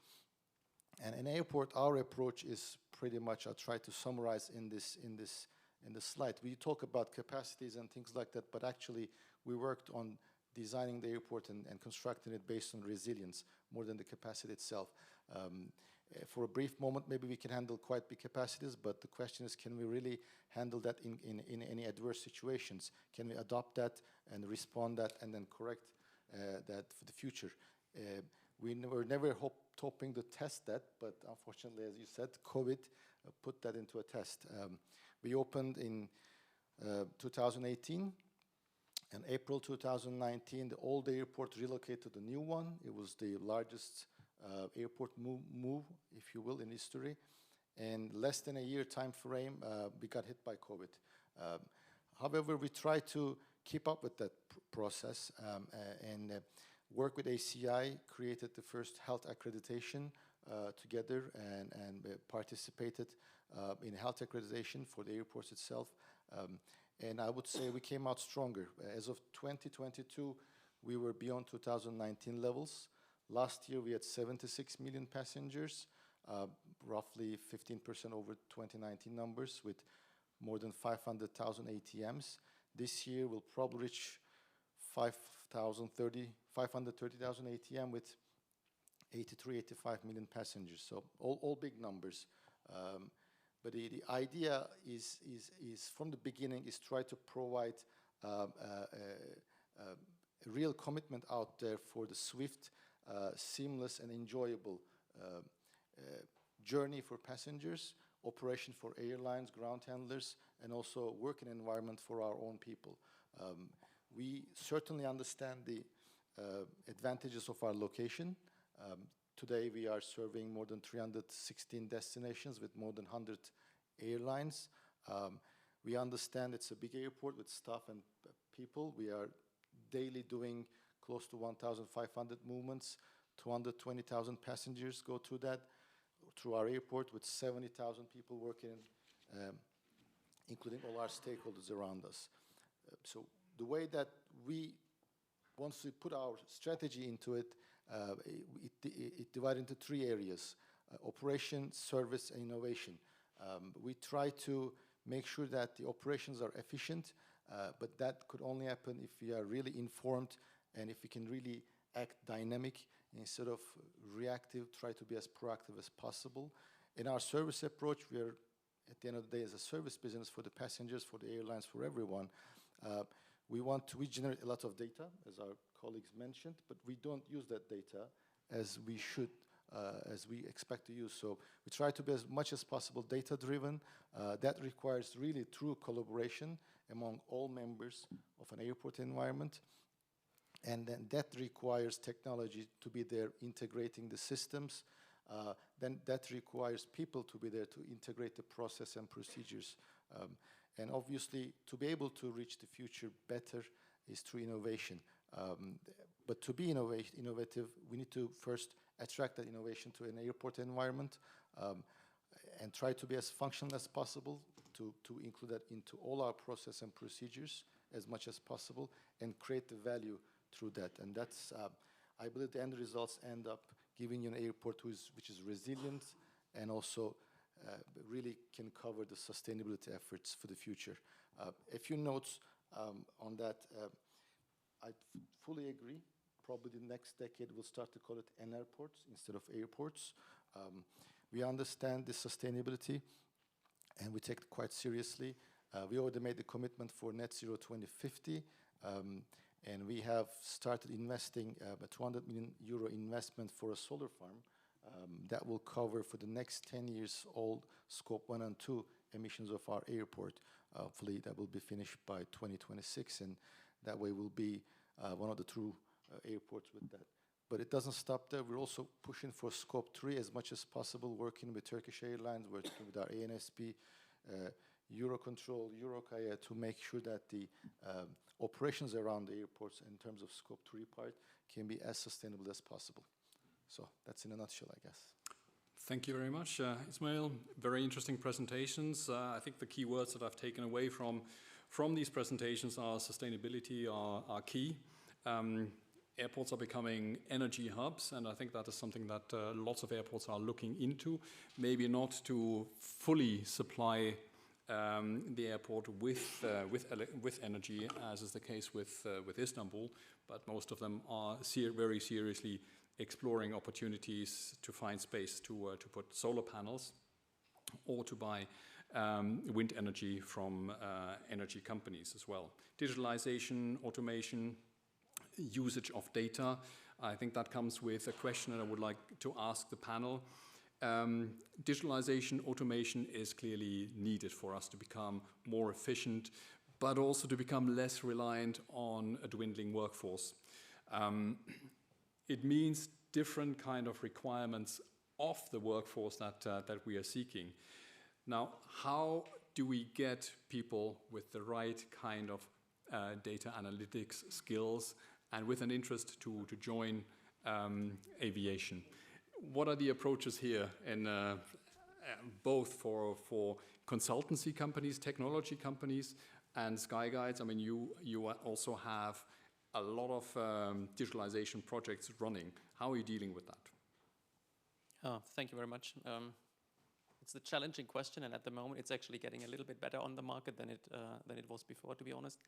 And an airport, our approach is pretty much, I'll try to summarize in the slide. We talk about capacities and things like that, but actually we worked on designing the airport and constructing it based on resilience more than the capacity itself. For a brief moment, maybe we can handle quite big capacities, but the question is, can we really handle that in any adverse situations? Can we adopt that and respond that and then correct that for the future? We were never hoping to test that, but unfortunately, as you said, COVID put that into a test. We opened in 2018. In April 2019, the old airport relocated to the new one. It was the largest airport move, if you will, in history. And less than a year time frame, we got hit by COVID. However, we tried to keep up with that process and work with ACI, created the first health accreditation together and participated in health accreditation for the airports itself. And I would say we came out stronger. As of 2022, we were beyond 2019 levels. Last year, we had 76 million passengers, roughly 15% over 2019 numbers, with more than 500,000 ATMs. This year, we'll probably reach 530,000 ATM with 83, 85 million passengers. So all big numbers. But the idea is from the beginning is try to provide a real commitment out there for the swift, seamless and enjoyable journey for passengers, operation for airlines, ground handlers, and also working environment for our own people. We certainly understand the advantages of our location. Today we are serving more than 316 destinations with more than 100 airlines. We understand it's a big airport with staff and people. We are daily doing close to 1,500 movements. 220,000 passengers go through our airport with 70,000 people working, including all our stakeholders around us. So the way that once we put our strategy into it, it divided into 3 areas: operation, service, and innovation. We try to make sure that the operations are efficient, but that could only happen if we are really informed and if we can really act dynamic instead of reactive, try to be as proactive as possible. In our service approach, we are, at the end of the day, as a service business for the passengers, for the airlines, for everyone. We generate a lot of data, as our colleagues mentioned, but we don't use that data as we should, as we expect to use. So we try to be as much as possible data-driven. That requires really true collaboration among all members of an airport environment. And then that requires technology to be there integrating the systems. Then that requires people to be there to integrate the process and procedures. And obviously, to be able to reach the future better is through innovation. But to be innovative, we need to first attract that innovation to an airport environment and try to be as functional as possible to include that into all our process and procedures as much as possible and create the value through that. And that's, I believe the end results end up giving you an airport which is resilient and also really can cover the sustainability efforts for the future. A few notes on that. I fully agree probably the next decade we'll start to call it N-airports instead of airports. We understand the sustainability and we take it quite seriously. We already made the commitment for net zero 2050, and we have started investing a 200 million euro investment for a solar farm that will cover for the next 10 years all scope 1 and 2 emissions of our airport. Hopefully that will be finished by 2026, and that way we'll be one of the true airports with that. But it doesn't stop there. We're also pushing for scope 3 as much as possible, working with Turkish Airlines, working with our ANSP, Eurocontrol, EUROCAE, to make sure that the operations around the airports in terms of scope 3 part can be as sustainable as possible. So that's in a nutshell, I guess. Thank you very much, Ismail. Very interesting presentations. I think the key words that I've taken away from these presentations are sustainability are key. Airports are becoming energy hubs, and I think that is something that lots of airports are looking into. Maybe not to fully supply the airport with energy, as is the case with Istanbul, but most of them are very seriously exploring opportunities to find space to put solar panels or to buy wind energy from energy companies as well. Digitalization, automation, usage of data. I think that comes with a question that I would like to ask the panel. Digitalization, automation is clearly needed for us to become more efficient, but also to become less reliant on a dwindling workforce. It means different kind of requirements of the workforce that we are seeking. Now, how do we get people with the right kind of data analytics skills and with an interest to join aviation? What are the approaches here, in both for consultancy companies, technology companies, and Skyguides? I mean, you also have a lot of digitalization projects running. How are you dealing with that? Thank you very much. It's a challenging question, and at the moment it's actually getting a little bit better on the market than it was before, to be honest.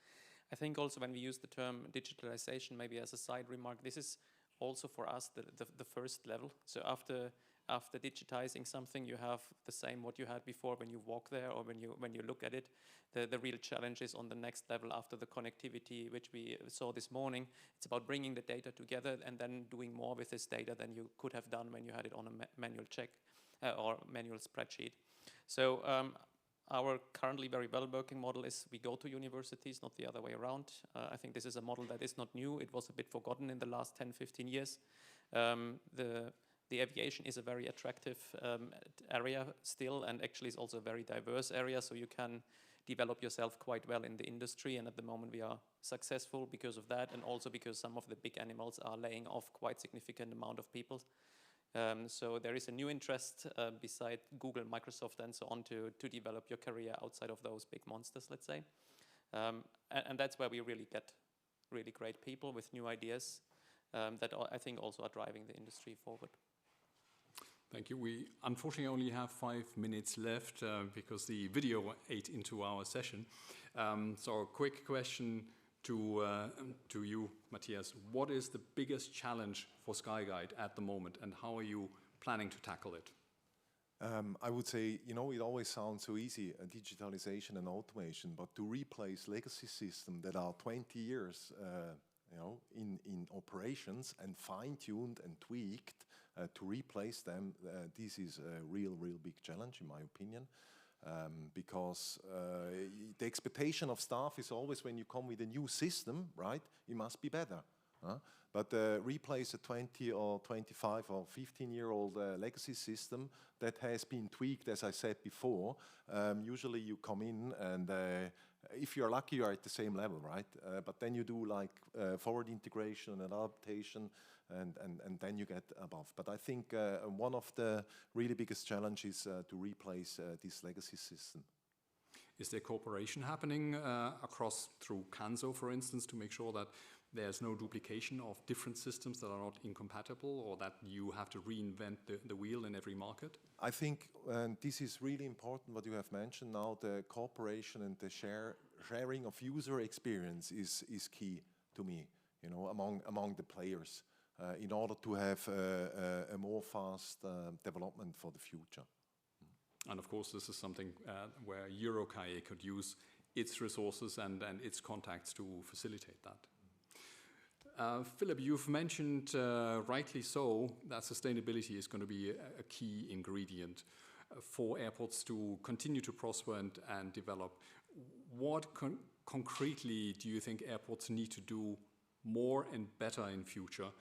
I think also when we use the term digitalization, maybe as a side remark, this is also for us the first level. So after digitizing something, you have the same what you had before when you walk there or when you look at it. The real challenge is on the next level after the connectivity, which we saw this morning. It's about bringing the data together and then doing more with this data than you could have done when you had it on a manual check or manual spreadsheet. So our currently very well working model is we go to universities, not the other way around. I think this is a model that is not new. It was a bit forgotten in the last 10, 15 years. The aviation is a very attractive area still, and actually is also a very diverse area, so you can develop yourself quite well in the industry, and at the moment we are successful because of that, and also because some of the big animals are laying off quite significant amount of people. So there is a new interest beside Google, Microsoft and so on to develop your career outside of those big monsters, let's say. And that's where we really get really great people with new ideas that I think also are driving the industry forward. Thank you. We unfortunately only have 5 minutes left because the video ate into our session. So a quick question to you, Matthias. What is the biggest challenge for Skyguide at the moment, and how are you planning to tackle it? I would say, you know, it always sounds so easy, digitalization and automation, but to replace legacy systems that are 20 years you know, in operations and fine-tuned and tweaked to replace them, this is a real big challenge in my opinion. Because the expectation of staff is always when you come with a new system, right, it must be better. But replace a 20 or 25 or 15-year-old legacy system that has been tweaked, as I said before, usually you come in and if you're lucky, you're at the same level, right? But then you do like forward integration and adaptation, and then you get above. But I think one of the really biggest challenges is to replace this legacy system. Is there cooperation happening across through CANSO, for instance, to make sure that there's no duplication of different systems that are not incompatible, or that you have to reinvent the wheel in every market? I think this is really important what you have mentioned now. The cooperation and the sharing of user experience is key to me. you know, among the players in order to have a more fast development for the future. And of course, this is something where EUROCAE could use its resources and its contacts to facilitate that. Philip, you've mentioned, rightly so, that sustainability is going to be a key ingredient for airports to continue to prosper and develop. What concretely do you think airports need to do more and better in future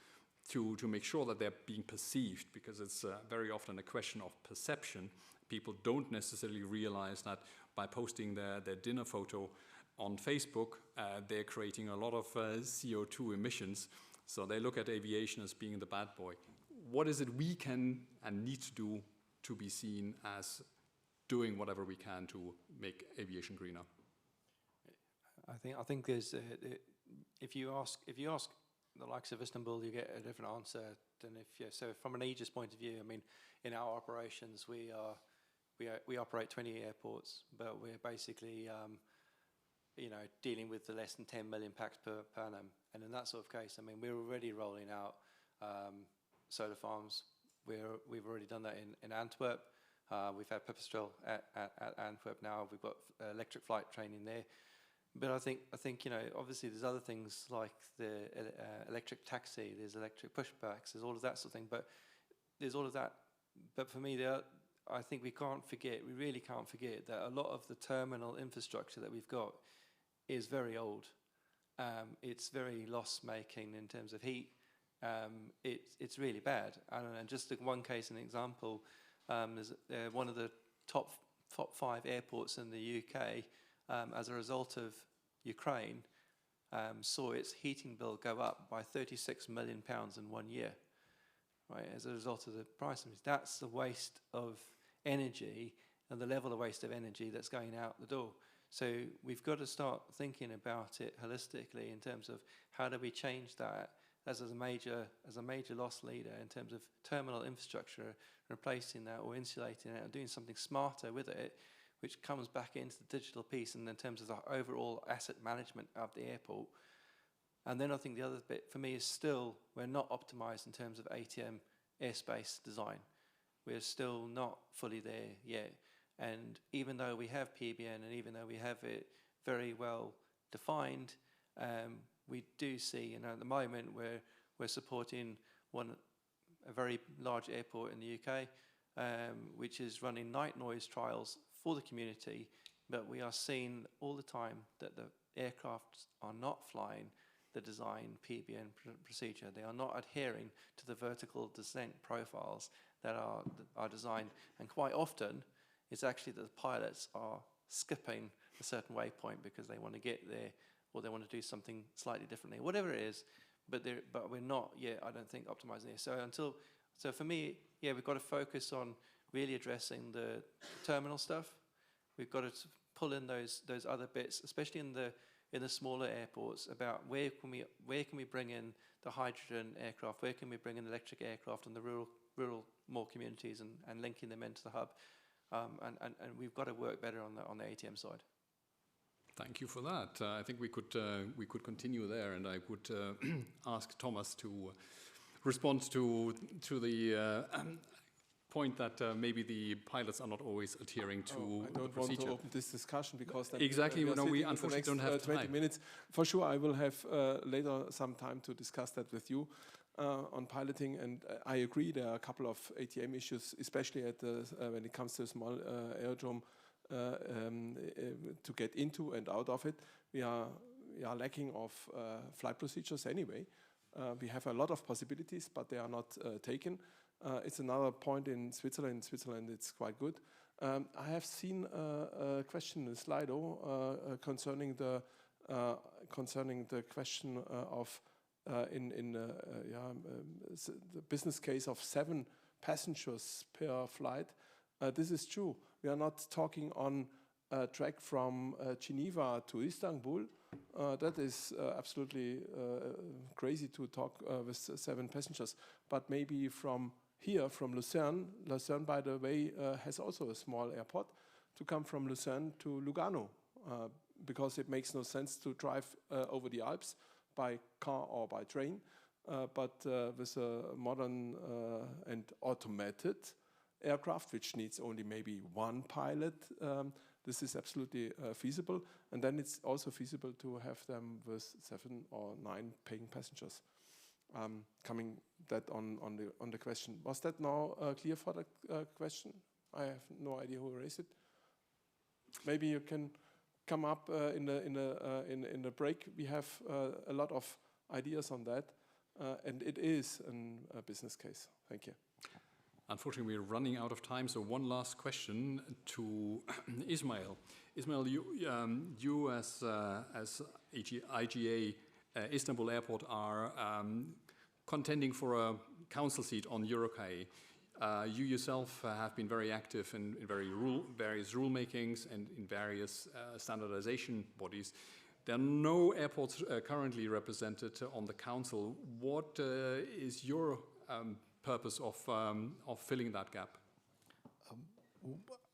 to make sure that they're being perceived? Because it's very often a question of perception. People don't necessarily realize that by posting their dinner photo on Facebook, they're creating a lot of CO2 emissions. So they look at aviation as being the bad boy. What is it we can and need to do to be seen as doing whatever we can to make aviation greener? I think there's if you ask the likes of Istanbul, you get a different answer than so from an EGIS point of view. I mean, in our operations, we operate 20 airports, but we're basically dealing with the less than 10 million pax per annum. And in that sort of case, I mean, we're already rolling out solar farms. We've already done that in Antwerp. We've had Pipistrel at Antwerp now. We've got electric flight training there. But I think obviously there's other things like the electric taxi, there's electric pushbacks, there's all of that sort of thing. But there's all of that. But for me, I think we really can't forget that a lot of the terminal infrastructure that we've got is very old. It's very loss-making in terms of heat. It's really bad. And just one case, an example, there's one of the top 5 airports in the UK, as a result of Ukraine, saw its heating bill go up by £36 million in 1 year, right, as a result of the price. That's the waste of energy and the level of waste of energy that's going out the door. So we've got to start thinking about it holistically in terms of how do we change that as a major loss leader in terms of terminal infrastructure, replacing that or insulating it and doing something smarter with it, which comes back into the digital piece and in terms of the overall asset management of the airport. And then I think the other bit for me is still we're not optimized in terms of ATM airspace design. We're still not fully there yet. And even though we have PBN and even though we have it very well defined, we do see, at the moment we're supporting a very large airport in the UK, which is running night noise trials for the community, but we are seeing all the time that the aircraft are not flying the design PBN procedure. They are not adhering to the vertical descent profiles that are designed, and quite often it's actually that the pilots are skipping a certain waypoint because they want to get there or they want to do something slightly differently, whatever it is, but we're not yet, I don't think, optimizing it. So for me, we've got to focus on really addressing the terminal stuff. We've got to pull in those other bits, especially in the smaller airports, about where can we bring in the hydrogen aircraft, where can we bring in electric aircraft in the rural more communities and linking them into the hub, and we've got to work better on the ATM side. Thank you for that. I think we could continue there, and I would ask Thomas to respond to the point that maybe the pilots are not always adhering to I don't the procedure. want to open this discussion because then exactly. We unfortunately don't have 20 time. minutes. For sure, I will have later some time to discuss that with you on piloting. And I agree, there are a couple of ATM issues, especially at when it comes to small aerodrome to get into and out of it. We are lacking of flight procedures anyway. We have a lot of possibilities, but they are not taken. It's another point in Switzerland. In Switzerland, it's quite good. I have seen a question in Slido concerning the question of the business case of 7 passengers per flight. This is true. We are not talking on a track from Geneva to Istanbul. That is absolutely crazy to talk with 7 passengers. But maybe from here, from Lucerne. Lucerne, by the way, has also a small airport, to come from Lucerne to Lugano, because it makes no sense to drive over the Alps by car or by train, but with a modern and automated aircraft, which needs only maybe one pilot, this is absolutely feasible. And then it's also feasible to have them with 7 or 9 paying passengers. Coming that on the question. Was that now clear for the question? I have no idea who raised it. Maybe you can come up in the break. We have a lot of ideas on that, and it is a business case. Thank you. Unfortunately, we're running out of time, so one last question to Ismail. Ismail, you as IGA Istanbul Airport are contending for a council seat on EUROCAE. You yourself have been very active in various rulemakings and in various standardization bodies. There are no airports currently represented on the council. What is your purpose of filling that gap?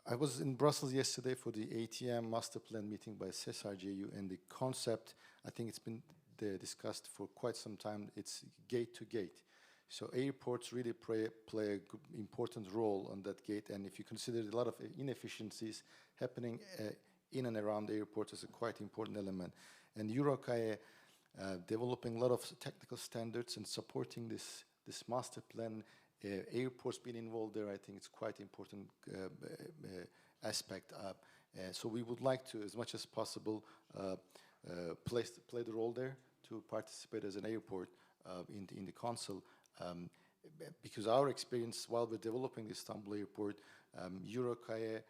I was in Brussels yesterday for the ATM master plan meeting by CESARGU, and the concept, I think it's been discussed for quite some time, it's gate to gate. So airports really play an important role on that gate, and if you consider a lot of inefficiencies happening in and around airports is a quite important element. And EUROCAE developing a lot of technical standards and supporting this master plan, airports being involved there, I think it's quite important aspect. So we would like to, as much as possible, play the role there to participate as an airport in the council. Because our experience while we're developing the Istanbul airport, EUROCAE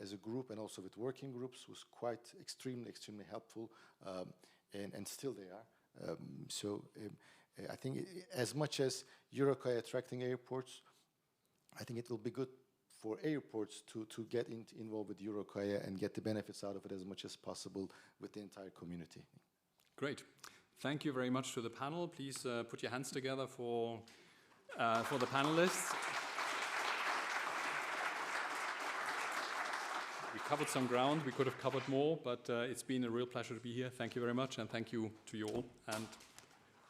as a group and also with working groups was quite extremely helpful, and still they are. I think as much as EUROCAE attracting airports, I think it will be good for airports to get involved with EUROCAE and get the benefits out of it as much as possible with the entire community. Great. Thank you very much to the panel. Please put your hands together for the panelists. We covered some ground. We could have covered more, but it's been a real pleasure to be here. Thank you very much, and thank you to you all. And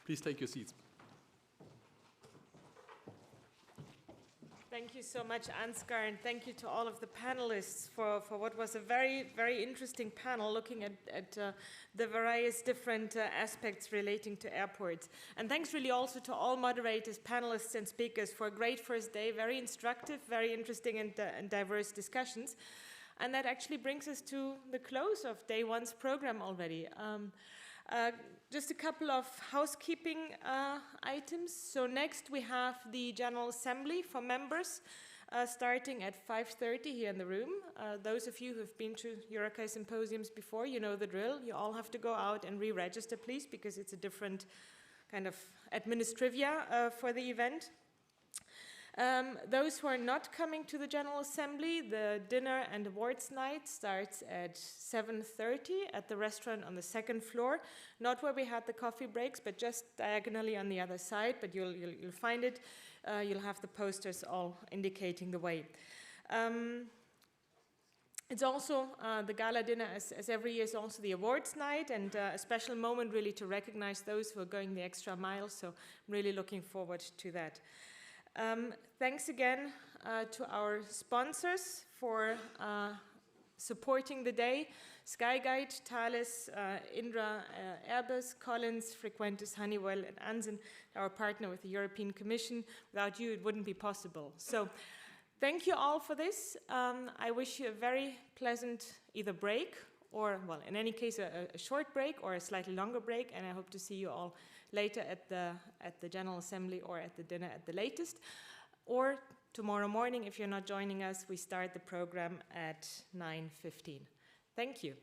please take your seats. Thank you so much, Ansgar, and thank you to all of the panelists for what was a very, very interesting panel looking at the various different aspects relating to airports. And thanks really also to all moderators, panelists, and speakers for a great first day, very instructive, very interesting and diverse discussions. And that actually brings us to the close of day one's program already. Just a couple of housekeeping items. So next we have the General Assembly for members starting at 5:30 here in the room. Those of you who have been to EUROCAE symposiums before, you know the drill. You all have to go out and re-register, please, because it's a different kind of administrivia for the event. Those who are not coming to the General Assembly, the dinner and awards night starts at 7:30 at the restaurant on the second floor. Not where we had the coffee breaks, but just diagonally on the other side, but you'll find it. You'll have the posters all indicating the way. It's also the gala dinner, as every year, is also the awards night, and a special moment really to recognize those who are going the extra mile, so I'm really looking forward to that. Thanks again to our sponsors for supporting the day. Skyguide, Thales, Indra, Airbus, Collins, Frequentis, Honeywell, and Ansen, our partner with the European Commission. Without you, it wouldn't be possible. So thank you all for this. I wish you a very pleasant either break or, well, in any case, a short break or a slightly longer break, and I hope to see you all later at the General Assembly or at the dinner at the latest. Or tomorrow morning, if you're not joining us, we start the program at 9:15. Thank you.